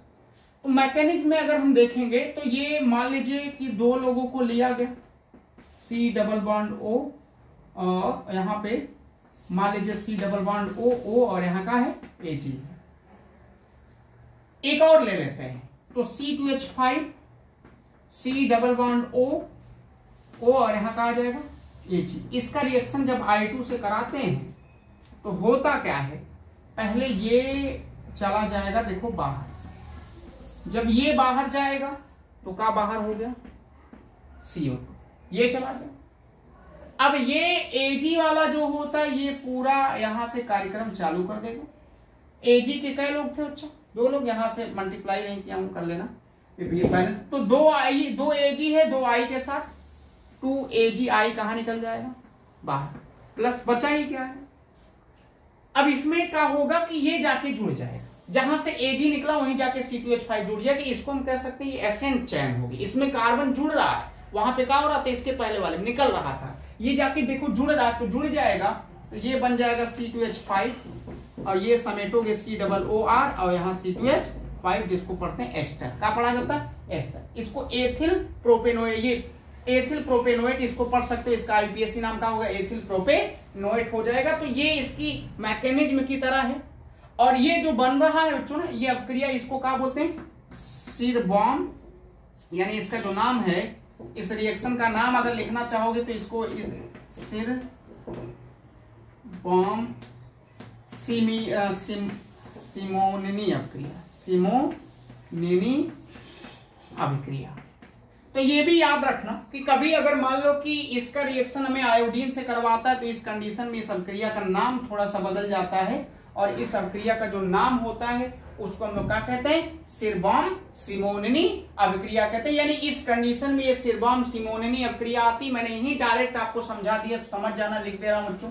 तो मैकेनिज्म में अगर हम देखेंगे तो ये मान लीजिए कि 2 लोगों को लिया गया, C डबल बॉन्ड O और यहाँ पे मान लीजिए C डबल बॉन्ड O और यहाँ का है Ag। एक और ले लेते हैं, तो C2H5 C double bond O और यहाँ का आ जाएगा Ag। इसका रिएक्शन जब I2 से कराते हैं तो होता क्या है, पहले ये चला जाएगा देखो बाहर, जब ये बाहर जाएगा तो क्या बाहर हो गया CO2, ये चला गया। अब ये Ag वाला जो होता है ये पूरा यहां से कार्यक्रम चालू कर देगा। Ag के कई लोग थे बच्चा, 2 लोग, यहां से मल्टीप्लाई नहीं किया हूं, कर लेना ये बैलेंस। तो 2 Ag है, 2 I के साथ 2 AgI कहां निकल जाएगा बाहर, प्लस बचा ही क्या है। अब इसमें क्या होगा कि ये जाके जुड़ जाएगा, जहां से Ag निकला वहीं जाके C2H5 जुड़ जाएगा। इसको हम कह सकते हैं एसेंट चैन होगी, इसमें कार्बन जुड़ रहा है, वहां पे क्या हो रहा था इसके पहले वाले में निकल रहा था, ये जाके देखो जुड़ रहा है तो जुड़ जाएगा, तो ये बन जाएगा C2H5 और ये समेटोगे C डबल OR और यहाँ C2H5 जिसको पढ़ते हैं एस्टर, क्या पढ़ा जाता है एस्टर। इसको एथिल प्रोपेनोएट, ये एथिल प्रोपेनोएट इसको पढ़ सकते हो, इसका IPSC नाम का होगा एथिल प्रोपेनोएट हो जाएगा। तो ये इसकी मैकेनिज्म की तरह है। और ये जो बन रहा है बच्चों ना, ये अपक्रिया इसको क्या बोलते हैं सिरबॉम, यानी इसका जो नाम है, इस रिएक्शन का नाम अगर लिखना चाहोगे तो इसको इस सिरबॉम सिमोनिनी अभिक्रिया, सिमोनिनी अभिक्रिया। तो ये भी याद रखना कि कभी अगर मान लो कि इसका रिएक्शन हमें आयोडीन से करवाता है तो इस कंडीशन में इस अभिक्रिया का नाम थोड़ा सा बदल जाता है, और इस अभिक्रिया का जो नाम होता है उसको हम लोग क्या कहते हैं सिरबॉम सिमोनिनी अभिक्रिया कहते हैं। यानी इस कंडीशन में ये सिरबॉम सिमोनिनी अभिक्रिया आती, मैंने यही डायरेक्ट आपको समझा दिया, तो समझ जाना, लिख दे रहा हूं बच्चों।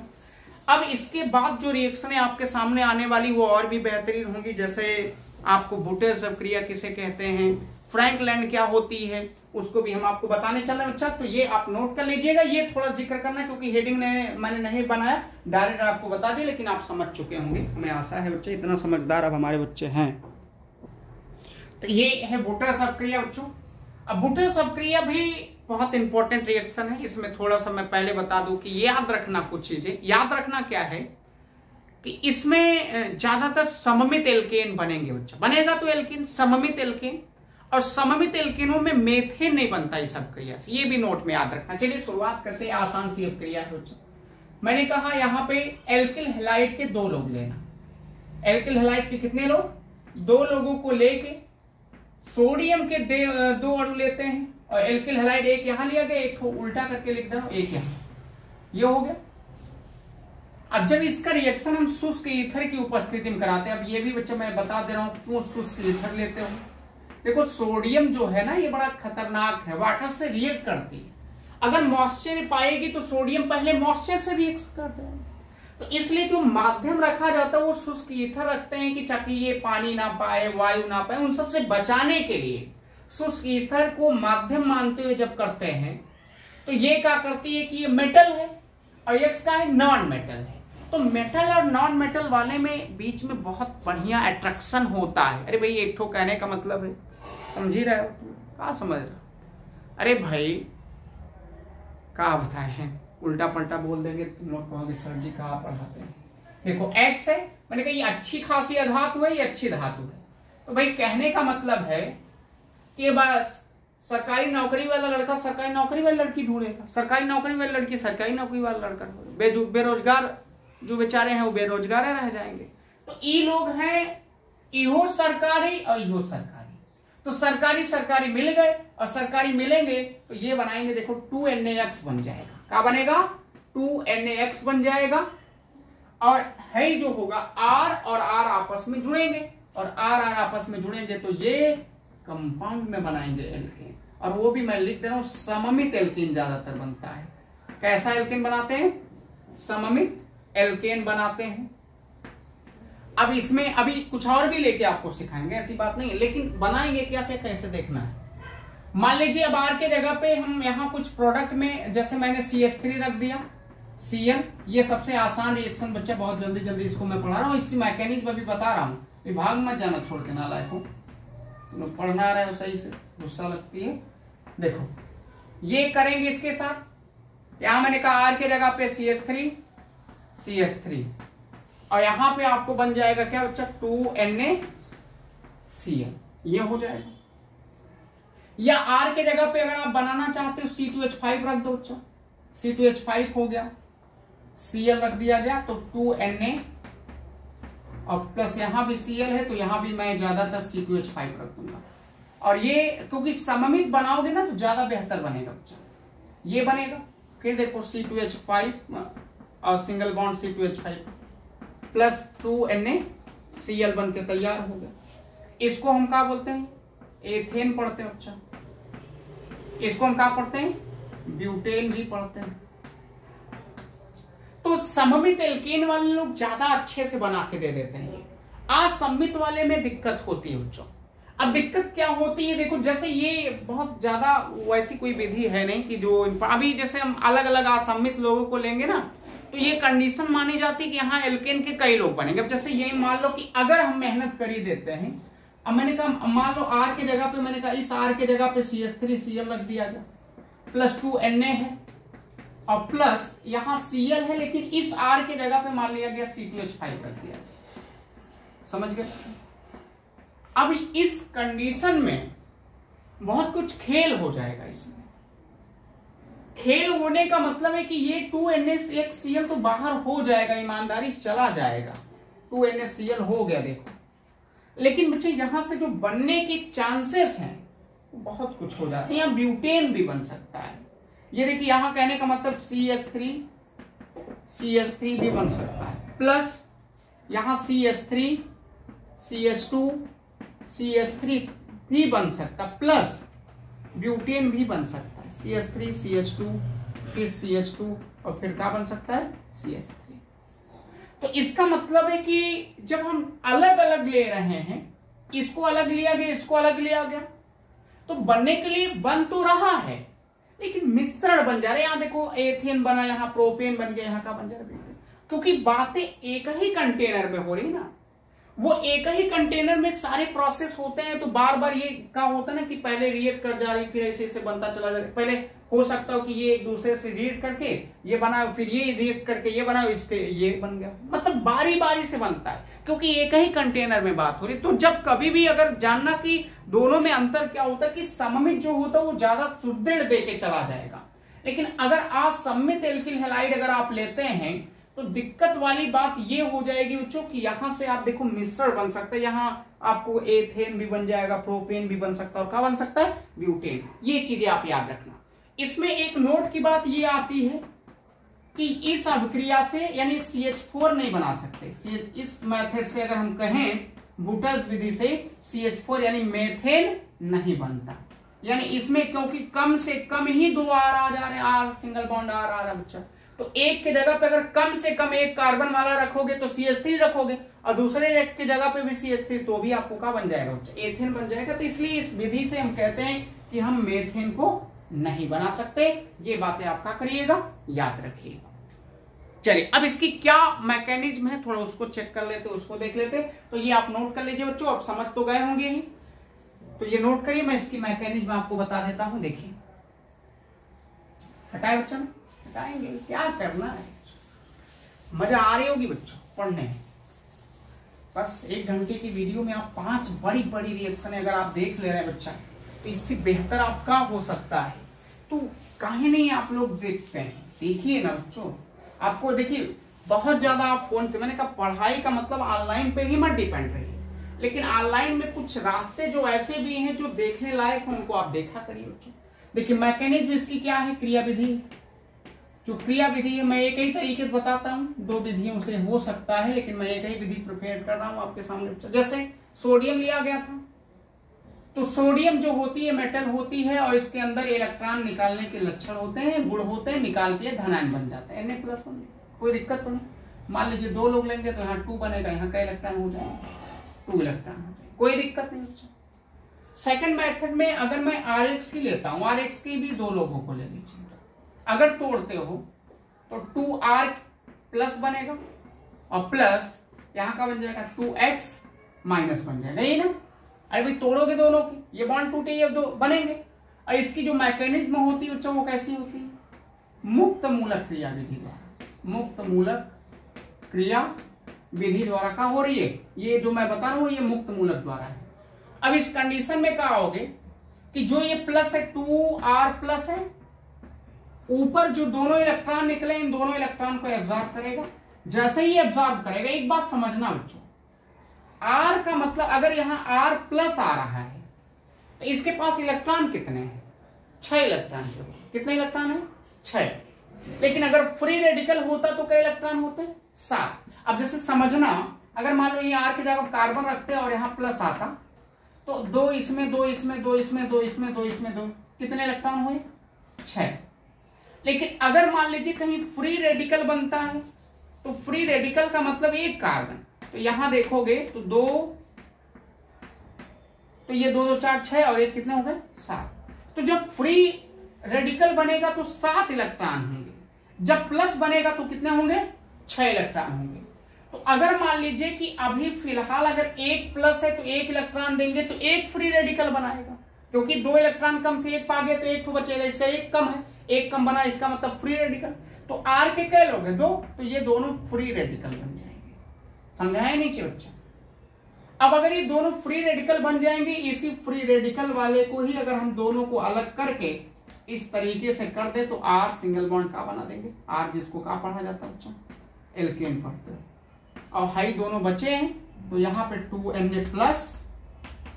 अब इसके बाद जो रिएक्शन है आपके सामने आने वाली वो और भी बेहतरीन होंगी, जैसे आपको बुटेस अभिक्रिया किसे कहते हैं, फ्रैंकलैंड क्या होती है, उसको भी हम आपको बताने चल रहे हैं बच्चा। तो ये आप नोट कर लीजिएगा, ये थोड़ा जिक्र करना क्योंकि हेडिंग मैंने नहीं बनाया, डायरेक्ट आपको बता दिया, लेकिन आप समझ चुके होंगे, हमें आशा है बच्चे, इतना समझदार अब हमारे बच्चे हैं। तो ये है बुटेस अभिक्रिया बच्चों। अब बुटेस अभिक्रिया भी बहुत इंपॉर्टेंट रिएक्शन है, इसमें थोड़ा सा मैं पहले बता दूं कि याद रखना कुछ चीजें। याद रखना क्या है कि इसमें ज्यादातर सममित एल्केन बनेंगे बच्चा, बनेगा तो एल्केन, सममित एल्केन, और सममित एल्केनों में मेथेन नहीं बनता इस अभिक्रिया से, ये भी नोट में याद रखना। चलिए शुरुआत करते हैं, आसान सी अभिक्रिया है बच्चा। मैंने कहा यहाँ पे एल्किल हैलाइड के 2 लोग लेना, एल्किल हैलाइड के कितने लोग, 2 लोगों को लेके सोडियम के 2 अणु लेते हैं, और एल्किल हैलाइड एक यहां लिया गया, एक उल्टा करके लिख दे रहा हूं, एक यहां, ये हो गया। अब जब इसका रिएक्शन हम शुष्क ईथर की उपस्थिति में कराते हैं, अब ये भी बच्चा मैं बता दे रहा हूं क्यों शुष्क ईथर लेते हो। देखो सोडियम जो है ना ये बड़ा खतरनाक है, वाटर से रिएक्ट करती है, अगर मॉइस्चर पाएगी तो सोडियम पहले मॉइस्चर से रिएक्ट करता है, तो इसलिए जो माध्यम रखा जाता है वो शुष्क ईथर रखते हैं कि ताकि ये पानी ना पाए, वायु ना पाए, उन सबसे बचाने के लिए शुष्क ईथर को माध्यम मानते हुए जब करते हैं तो ये क्या करती है कि ये मेटल है और ये क्या है नॉन मेटल है। तो मेटल और नॉन मेटल वाले में बीच में बहुत बढ़िया अट्रैक्शन होता है। अरे भाई एक ठो कहने का मतलब है, समझ ही रहे हो, क्या समझ रहे हो, अरे भाई क्या बताए हैं, उल्टा पलटा बोल देंगे तुम लोग कहोगे सर जी कहाँ पढ़ाते हैं। देखो एक्स है, मैंने कहा ये अच्छी खासी धातु है, ये अच्छी धातु है, तो भाई कहने का मतलब है कि बस सरकारी नौकरी वाला लड़का सरकारी नौकरी वाली लड़की ढूंढेगा, सरकारी नौकरी वाली लड़की सरकारी नौकरी वाला लड़का ढूंढेगा, बेरोजगार जो बेचारे हैं वो बेरोजगार रह जाएंगे। तो ये लोग हैं इहो सरकारी और इहो सरकारी, तो सरकारी सरकारी मिल गए और सरकारी मिलेंगे तो ये बनाएंगे, देखो 2NaX बन जाएगा, क्या बनेगा 2NaX बन जाएगा, और है जो होगा R और R आपस में जुड़ेंगे, और R आपस में जुड़ेंगे तो ये कंपाउंड में बनाएंगे एल्केन, और वो भी मैं लिख दे रहा हूं सममित एल्केन ज्यादातर बनता है। कैसा एल्केन बनाते हैं, सममित एल्केन बनाते हैं। अब इसमें अभी कुछ और भी लेके आपको सिखाएंगे, ऐसी बात नहीं है, लेकिन बनाएंगे क्या क्या कैसे देखना है। मान लीजिए अब R के जगह पे हम यहाँ कुछ प्रोडक्ट में, जैसे मैंने CH3 रख दिया, Cl, ये सबसे आसान रिएक्शन बच्चा, बहुत जल्दी जल्दी इसको मैं पढ़ा रहा हूँ, इसकी मैकेनिज्म भी बता रहा हूँ, विभाग मत जाना छोड़ के नालायक को, तुम पढ़ना रहे हो सही से, गुस्सा लगती है। देखो ये करेंगे इसके साथ, यहां मैंने कहा R के जगह पे CH3, CH3 और यहां पे आपको बन जाएगा क्या बच्चा 2NaCl, ये हो जाएगा। या R के जगह पे अगर आप बनाना चाहते हो C2H5 रख दो बच्चा, C2H5 हो गया, Cl रख दिया गया तो 2Na और प्लस यहां भी Cl है तो यहां भी मैं ज्यादातर C2H5 रख दूंगा। और ये क्योंकि सममित बनाओगे ना तो ज्यादा बेहतर बनेगा बच्चा, ये बनेगा। फिर देखो C2H5 और single bond C2H5 plus 2NaCl बन के तैयार हो गया। इसको हम क्या बोलते हैं, एथेन पढ़ते हैं बच्चा, इसको हम क्या पढ़ते हैं, ब्यूटेन भी पढ़ते हैं। तो सममित एल्केन वाले लोग ज्यादा अच्छे से बना के दे देते हैं, असम्मित वाले में दिक्कत होती है बच्चों। अब दिक्कत क्या होती है, देखो जैसे ये बहुत ज्यादा वैसी कोई विधि है नहीं कि जो अभी जैसे हम अलग अलग असम्मित लोगों को लेंगे ना तो ये कंडीशन मानी जाती है कि यहाँ एल्केन के कई लोग बनेंगे। अब जैसे ये मान लो कि अगर हम मेहनत कर ही देते हैं, अब मैंने कहा मान लो R के जगह पे मैंने कहा इस R के जगह पे CH3Cl रख दिया गया, प्लस 2Na है और प्लस यहाँ Cl है, लेकिन इस R के जगह पे मान लिया गया C2H5 रख दिया, समझ गए। अब इस कंडीशन में बहुत कुछ खेल हो जाएगा। इसमें खेल होने का मतलब है कि ये 2NaCl तो बाहर हो जाएगा, ईमानदारी चला जाएगा, 2NaCl हो गया देखो। लेकिन बच्चे यहां से जो बनने की चांसेस हैं बहुत कुछ हो जाते हैं। यहां ब्यूटेन भी बन सकता है, ये देखिए यहां कहने का मतलब CH3 भी बन सकता है, प्लस यहां CH3 CH2 CH3 भी बन सकता है, प्लस ब्यूटेन भी बन सकता है, CH3 CH2 फिर CH2 और फिर क्या बन सकता है CH3। तो इसका मतलब है कि जब हम अलग अलग ले रहे हैं, इसको अलग लिया गया इसको अलग लिया गया, तो बनने के लिए बन तो रहा है लेकिन मिश्रण बन जा रहे हैं। यहां देखो एथेन बना, यहाँ प्रोपेन बन गया, यहाँ का बन जा रहा है, क्योंकि बातें एक ही कंटेनर में हो रही ना, वो एक ही कंटेनर में सारे प्रोसेस होते हैं। तो बार बार ये क्या होता है ना कि पहले रिएक्ट कर जा रही फिर ऐसे ऐसे बनता चला जा रहा है। पहले हो सकता हो कि ये एक दूसरे से रिएक्ट करके ये बनाओ, फिर ये रिएक्ट करके ये बनाओ, इसके ये बन गया, मतलब बारी बारी से बनता है क्योंकि एक ही कंटेनर में बात हो रही। तो जब कभी भी अगर जानना कि दोनों में अंतर क्या होता है कि सममित जो होता है वो ज्यादा सुदृढ़ दे के चला जाएगा, लेकिन अगर असम्मित एल्किल हैलाइड अगर आप लेते हैं तो दिक्कत वाली बात ये हो जाएगी बच्चों कि यहां से आप देखो मिश्रण बन सकता है, यहां आपको एथेन भी बन जाएगा, प्रोपेन भी बन सकता है, और क्या बन सकता है ब्यूटेन। ये चीजें आप याद रखना। इसमें एक नोट की बात ये आती है कि इस अभिक्रिया से यानी CH4 नहीं बना सकते। इस मेथड से अगर हम कहें बुटस विधि से CH4 यानी मेथेन नहीं बनता, यानी इसमें क्योंकि कम से कम ही 2 R आ जा रहे हैं, R सिंगल बॉन्ड R आ रहा है बच्चा, तो एक के जगह पे अगर कम से कम एक कार्बन वाला रखोगे तो CH3 रखोगे और दूसरे एक के जगह पे भी CH3 तो भी आपको क्या बन जाएगा बच्चा, एथेन बन जाएगा। तो इसलिए इस विधि से हम कहते हैं कि हम मेथेन को नहीं बना सकते। ये बातें आप क्या करिएगा, याद रखिएगा। चलिए अब इसकी क्या मैकेनिज्म है थोड़ा उसको चेक कर लेते, उसको देख लेते। तो ये आप नोट कर लीजिए बच्चों, आप समझ तो गए होंगे ही, तो ये नोट करिए, मैं इसकी मैकेनिज्म आपको बता देता हूं। देखिए हटाए बच्चा, हटाएंगे, क्या करना है, मजा आ रही होगी बच्चों पढ़ने में। बस 1 घंटे की वीडियो में आप 5 बड़ी बड़ी रिएक्शन अगर आप देख ले रहे हैं बच्चा, तो इससे बेहतर आपका हो सकता है। तो काहे नहीं आप लोग देखते हैं, देखिए ना बच्चों। आपको देखिए बहुत ज्यादा आप फोन से, मैंने कहा पढ़ाई का मतलब ऑनलाइन पे ही मत डिपेंड रहिए, लेकिन ऑनलाइन में कुछ रास्ते जो ऐसे भी हैं जो देखने लायक हैं, उनको आप देखा करिए बच्चों। देखिए मैकेनिज्म इसकी क्या है, क्रिया विधि। जो क्रिया विधि है मैं एक ही तरीके से बताता हूँ, 2 विधियों से हो सकता है, लेकिन मैं एक ही विधि प्रिपेयर कर रहा हूँ आपके सामने। जैसे सोडियम लिया गया था, तो सोडियम जो होती है मेटल होती है और इसके अंदर इलेक्ट्रॉन निकालने के लक्षण होते हैं, गुण होते हैं, निकाल के धनायन बन जाता है, Na+ बन जाए, कोई दिक्कत तो नहीं। मान लीजिए 2 लोग लेंगे तो यहाँ 2 बनेगा, यहाँ का इलेक्ट्रॉन हो जाएगा 2 इलेक्ट्रॉन हो जाएगा, कोई दिक्कत नहीं बच्चा। सेकंड मेथड में अगर मैं RX की लेता हूं, RX की भी 2 लोगों को ले लीजिए, अगर तोड़ते हो तो 2R+ बनेगा और प्लस यहां का बन जाएगा 2X- बन जाएगा, यही ना। अरे भाई तोड़ोगे दोनों की, ये बॉन्ड टूटे, ये 2 बनेंगे। और इसकी जो मैकेनिज्म होती है बच्चों वो कैसी होती है, मुक्त मूलक क्रिया विधि द्वारा। मुक्त मूलक क्रिया विधि द्वारा क्या हो रही है, ये जो मैं बता रहा हूं ये मुक्त मूलक द्वारा है। अब इस कंडीशन में क्या होगे कि जो ये प्लस है 2r प्लस है, ऊपर जो दोनों इलेक्ट्रॉन निकले इन दोनों इलेक्ट्रॉन को एब्जॉर्ब करेगा। जैसे ही एब्जॉर्ब करेगा, एक बात समझना बच्चों, r का मतलब अगर यहां r प्लस आ रहा है तो इसके पास इलेक्ट्रॉन कितने हैं, 6 इलेक्ट्रॉन। कितने इलेक्ट्रॉन है, 6। लेकिन अगर फ्री रेडिकल होता तो क्या इलेक्ट्रॉन होते, 7। अब जैसे समझना, अगर मान लो ये r की जगह कार्बन रखते और यहां प्लस आता तो 2 इसमें 2 इसमें 2 इसमें 2 इसमें 2 इसमें 2, कितने इलेक्ट्रॉन हुए, 6। लेकिन अगर मान लीजिए कहीं फ्री रेडिकल बनता है तो फ्री रेडिकल का मतलब एक कार्बन, तो यहां देखोगे तो 2, तो ये 2 2 4 6 और एक कितने हो गए, 7। तो जब फ्री रेडिकल बनेगा तो 7 इलेक्ट्रॉन होंगे, जब प्लस बनेगा तो कितने होंगे, 6 इलेक्ट्रॉन होंगे। तो अगर मान लीजिए कि अभी फिलहाल अगर एक प्लस है तो 1 इलेक्ट्रॉन देंगे तो एक फ्री रेडिकल बनाएगा, क्योंकि 2 इलेक्ट्रॉन कम थे, एक पा गए तो एक तो बचेगा, इसका एक कम है, एक कम बना, इसका मतलब फ्री रेडिकल। तो आर के क्या लोग हैं, 2, तो ये दोनों फ्री रेडिकल बन जाएंगे। समझाया नीचे बच्चा। अब अगर ये दोनों फ्री रेडिकल बन जाएंगे, इसी फ्री रेडिकल वाले को ही अगर हम दोनों को अलग करके इस तरीके से कर दे तो आर सिंगल बॉन्ड का बना देंगे। आर जिसको कहा पढ़ा जाता है बच्चा, एल्केन पढ़ते हैं। और हाई दोनों बचे हैं तो यहाँ पे 2Na प्लस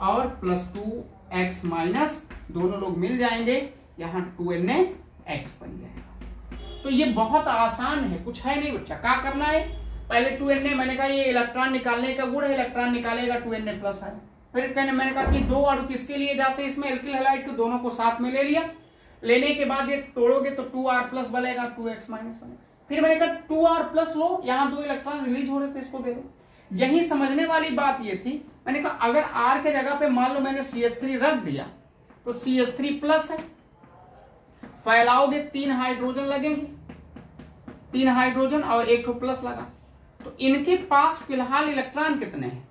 और +2x माइनस दोनों लोग मिल जाएंगे, यहाँ 2NaX बन जाएगा। तो ये बहुत आसान है, कुछ है नहीं बच्चा। क्या करना है, पहले 2Na, मैंने कहा ये इलेक्ट्रॉन निकालने का गुण है, इलेक्ट्रॉन निकालेगा 2Na प्लस है। फिर कहने मैंने कहा कि 2 अणु किसके लिए जाते हैं इसमें, एल्किल हैलाइड के, दोनों को साथ में ले लिया। लेने के बाद ये तोड़ोगे तो 2r प्लस बनेगा, 2x माइनस बनेगा। फिर मैंने कहा 2r प्लस लो, यहां 2 इलेक्ट्रॉन रिलीज हो रहे थे, इसको दे दो। यही समझने वाली बात ये थी। मैंने कहा अगर r के जगह पे मान लो मैंने CH3 रख दिया तो CH3 प्लस है, फैलाओगे 3 हाइड्रोजन लगेंगे, 3 हाइड्रोजन और 1 प्लस लगा, तो इनके पास फिलहाल इलेक्ट्रॉन कितने हैं,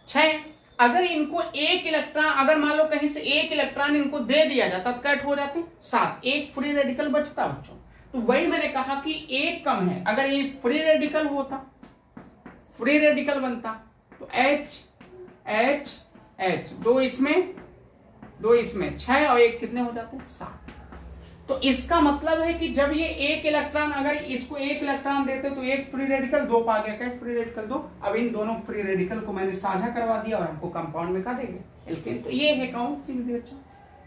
6। अगर इनको 1 इलेक्ट्रॉन, अगर मान लो कहीं से 1 इलेक्ट्रॉन इनको दे दिया जाता तो कट हो जाते 7, एक फ्री रेडिकल बचता बच्चों। तो वही मैंने कहा कि एक कम है, अगर ये फ्री रेडिकल होता, फ्री रेडिकल बनता तो H H H, 2 इसमें 2 इसमें 6 और 1 कितने हो जाते, 7। तो इसका मतलब है कि जब ये 1 इलेक्ट्रॉन, अगर इसको 1 इलेक्ट्रॉन देते तो 1 फ्री रेडिकल, 2 पा गया, क्या फ्री रेडिकल 2। अब इन दोनों फ्री रेडिकल को मैंने साझा करवा दिया और हमको कंपाउंड में का देंगे, एल्केन। तो ये है कौन सी विधि बच्चा,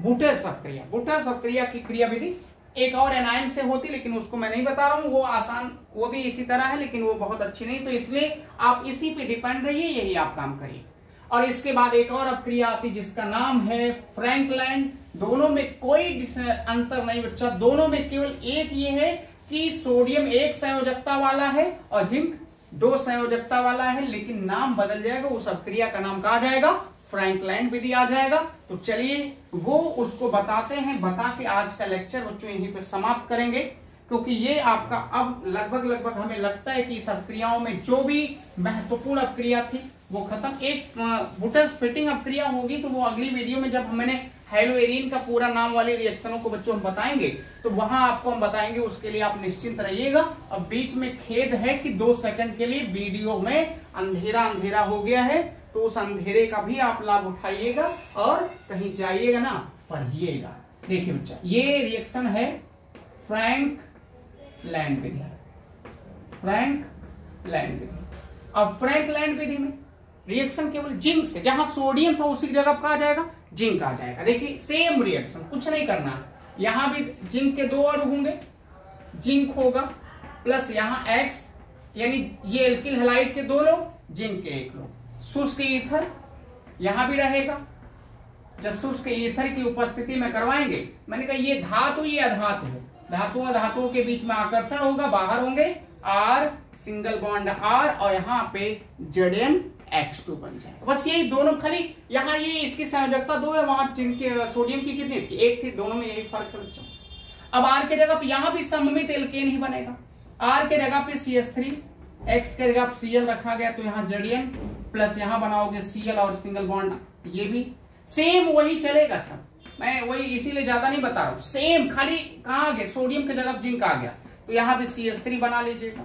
बुटेर अपक्रिया। बुटेर अपक्रिया की क्रिया विधि एक और एनायन से होती, लेकिन उसको मैं नहीं बता रहा हूं, वो आसान, वो भी इसी तरह है लेकिन वो बहुत अच्छी नहीं, तो इसलिए आप इसी पे डिपेंड रहिए, यही आप काम करिए। और इसके बाद एक और अपक्रिया आती जिसका नाम है फ्रैंकलैंड। दोनों में कोई अंतर नहीं बच्चा, दोनों में केवल एक ये है कि सोडियम 1 संयोजकता वाला है और जिंक 2 संयोजकता वाला है, लेकिन नाम बदल जाएगा, उस अपक्रिया का नाम कहा जाएगा फ्रैंकलैंड विधि आ जाएगा। तो चलिए वो उसको बताते हैं, बता के आज का लेक्चर बच्चों यहीं पे समाप्त करेंगे, क्योंकि ये आपका अब लगभग हमें लगता है कि इस अपक्रियाओं में जो भी महत्वपूर्ण अपक्रिया थी वो खत्म। एक बुटेर स्प्लिटिंग अपक्रिया होगी तो वो अगली वीडियो में जब मैंने हेलोएरिन का पूरा नाम वाले रिएक्शनों को बच्चों हम बताएंगे तो वहां आपको हम बताएंगे, उसके लिए आप निश्चिंत रहिएगा। अब बीच में खेद है कि 2 सेकंड के लिए वीडियो में अंधेरा हो गया है, तो उस अंधेरे का भी आप लाभ उठाइएगा और कहीं जाइएगा ना, पढ़िएगा। देखिए बच्चा, ये रिएक्शन है फ्रैंकलैंड विधि, फ्रैंकलैंड विधि। अब फ्रैंकलैंड विधि में रिएक्शन केवल जिंक से, जहां सोडियम था उसी जगह पर आ जाएगा जिंक आ जाएगा। देखिए सेम रिएक्शन, कुछ नहीं करना, यहां भी जिंक के 2 अणु होंगे, जिंक होगा प्लस यहां X, यानी ये एल्किल हैलाइड के 2 लोग, जिंक के 1 लोग। शुष्क ईथर यहां भी रहेगा, जब शुष्क ईथर की उपस्थिति में करवाएंगे, मैंने कहा ये धातु ये अधातु है, धातुओं धातुओं के बीच में आकर्षण होगा, बाहर होंगे R सिंगल बॉन्ड R और यहाँ पे ZnX2 बन जाए। बस यही दोनों, खाली यहाँ ये इसकी संयोजकता 2 है, वहां जिनके सोडियम की कितनी थी, 1 थी, दोनों में यही फर्क है बच्चों। अब R के जगह पे यहाँ भी सममित एल्केन ही बनेगा, R के जगह पे CH3, X के जगह पे Cl रखा गया तो यहाँ Zn प्लस यहाँ बनाओगे Cl और सिंगल बॉन्ड, ये भी सेम वही चलेगा सब। मैं वही इसीलिए ज्यादा नहीं बता रहा हूँ, सेम, खाली कहाँ आ गया, सोडियम के जगह जिंक आ गया तो यहाँ भी CH3 बना लीजिएगा,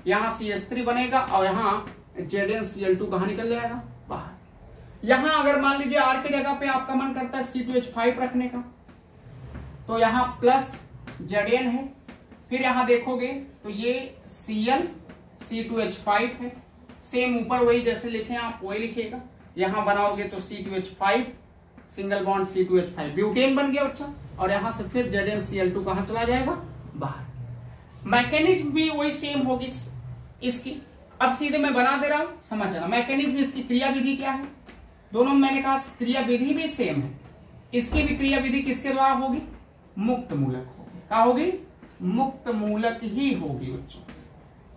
यहाँ CH3 बनेगा और यहाँ ZnCl2 कहाँ निकल जाएगा, बाहर। यहाँ अगर मान लीजिए R की जगह पे आपका मन करता है C2H5 रखने का, तो यहाँ प्लस Zn है, फिर यहाँ देखोगे तो ये Cl C2H5 है, सेम ऊपर वही जैसे लिखे आप वही लिखिएगा। यहाँ बनाओगे तो C2H5 single bond C2H5 butane बन गया बच्चा, और यहाँ से फिर ZnCl2 कहाँ चला जाएगा, बाहर। मैकेनिज्म भी वही सेम होगी इसकी। अब सीधे मैं बना दे रहा हूं, समझ जाना। मैकेनिज्म इसकी क्रिया विधि क्या है, दोनों मैंने कहा क्रिया विधि भी सेम है। इसकी भी क्रिया विधि किसके द्वारा होगी, मुक्त मूलक होगी। क्या होगी, मुक्त मूलक ही होगी बच्चों,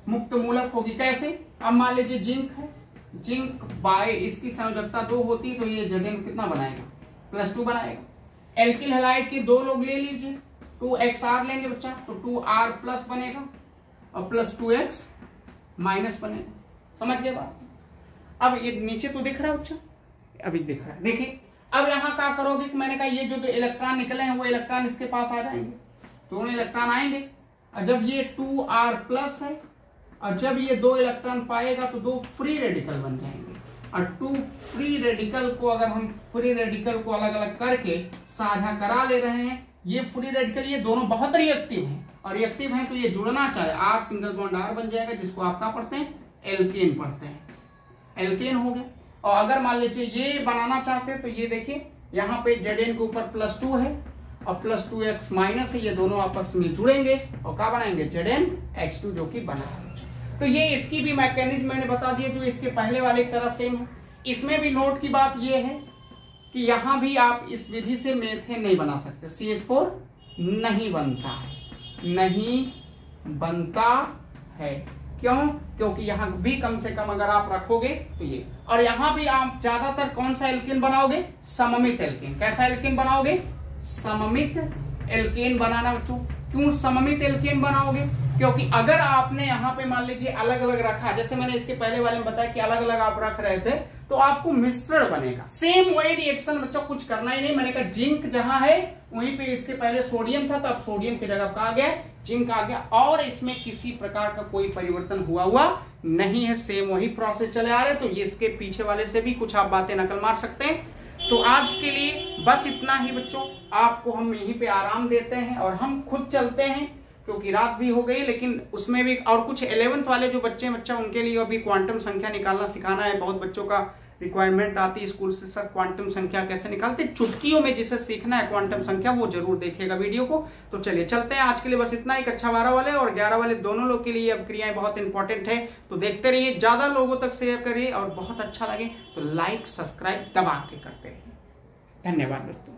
मुक्त मूलक होगी। कैसे, अब मान लीजिए जिंक है, जिंक बाय इसकी संयोजकता 2 होती है, तो ये Zn कितना बनाएगा, +2 बनाएगा। एल्किल हैलाइड के 2 लोग ले लीजिए, 2XR लेंगे बच्चा, तो 2R प्लस बनेगा और +2X माइनस बनेगा। समझ गए बात। अब ये नीचे तो दिख रहा है बच्चा, अभी दिख रहा है, देखिए। अब यहाँ क्या करोगे कि मैंने कहा ये जो इलेक्ट्रॉन निकले हैं वो इलेक्ट्रॉन इसके पास आ जाएंगे, दोनों इलेक्ट्रॉन आएंगे। और जब ये 2R प्लस है और जब ये 2 इलेक्ट्रॉन पाएगा तो 2 फ्री रेडिकल बन जाएंगे। और 2 फ्री रेडिकल को अगर हम फ्री रेडिकल को अलग अलग करके साझा करा ले रहे हैं, ये फ्री रेडिकल ये दोनों बहुत रिएक्टिव हैं, और रिएक्टिव हैं तो ये जुड़ना चाहे R सिंगल बॉन्ड R बन जाएगा, जिसको आप क्या पढ़ते हैं, एल्केन पढ़ते हैं, एल्केन हो गया। और अगर मान लीजिए ये बनाना चाहते हैं तो ये देखिए यहाँ पे Zn के ऊपर +2 है और +2X माइनस है, ये दोनों आपस में जुड़ेंगे और क्या बनाएंगे, ZnH2 जो कि बना है। तो ये इसकी भी मैकेनिज्म मैंने बता दिया जो इसके पहले वाले की तरह सेम है। इसमें भी नोट की बात ये है कि यहां भी आप इस विधि से मेथेन नहीं बना सकते, CH4 नहीं बनता है, नहीं बनता है। क्यों, क्योंकि यहां भी कम से कम अगर आप रखोगे तो ये, और यहां भी आप ज्यादातर कौन सा एल्केन बनाओगे, सममित एल्केन। कैसा एल्केन बनाओगे, सममित एल्केन बनाना बच्चों। क्यों सममित एल्केन बनाओगे, क्योंकि अगर आपने यहाँ पे मान लीजिए अलग अलग रखा, जैसे मैंने इसके पहले वाले में बताया कि अलग अलग आप रख रहे थे, तो आपको मिश्रण बनेगा, सेम वही रिएक्शन बच्चों, कुछ करना ही नहीं। मैंने कहा जिंक जहां है वहीं पे इसके पहले सोडियम था, तो अब सोडियम की जगह कहा गया जिंक आ गया, और इसमें किसी प्रकार का कोई परिवर्तन हुआ नहीं है, सेम वही प्रोसेस चले आ रहे। तो ये इसके पीछे वाले से भी कुछ आप बातें नकल मार सकते हैं। तो आज के लिए बस इतना ही बच्चों, आपको हम यहीं पे आराम देते हैं और हम खुद चलते हैं, क्योंकि रात भी हो गई। लेकिन उसमें भी और कुछ 11th वाले जो बच्चे उनके लिए अभी क्वांटम संख्या निकालना सिखाना है। बहुत बच्चों का रिक्वायरमेंट आती है स्कूल से, सर क्वांटम संख्या कैसे निकालते, चुटकियों में जिसे सीखना है क्वांटम संख्या वो जरूर देखेगा वीडियो को। तो चलिए चलते हैं, आज के लिए बस इतना ही। कक्षा 12 वाले और 11 वाले दोनों लोग के लिए अब क्रियाएं बहुत इंपॉर्टेंट है, तो देखते रहिए, ज्यादा लोगों तक शेयर करिए, और बहुत अच्छा लगे तो लाइक सब्सक्राइब दबा के करते रहिए। धन्यवाद दोस्तों।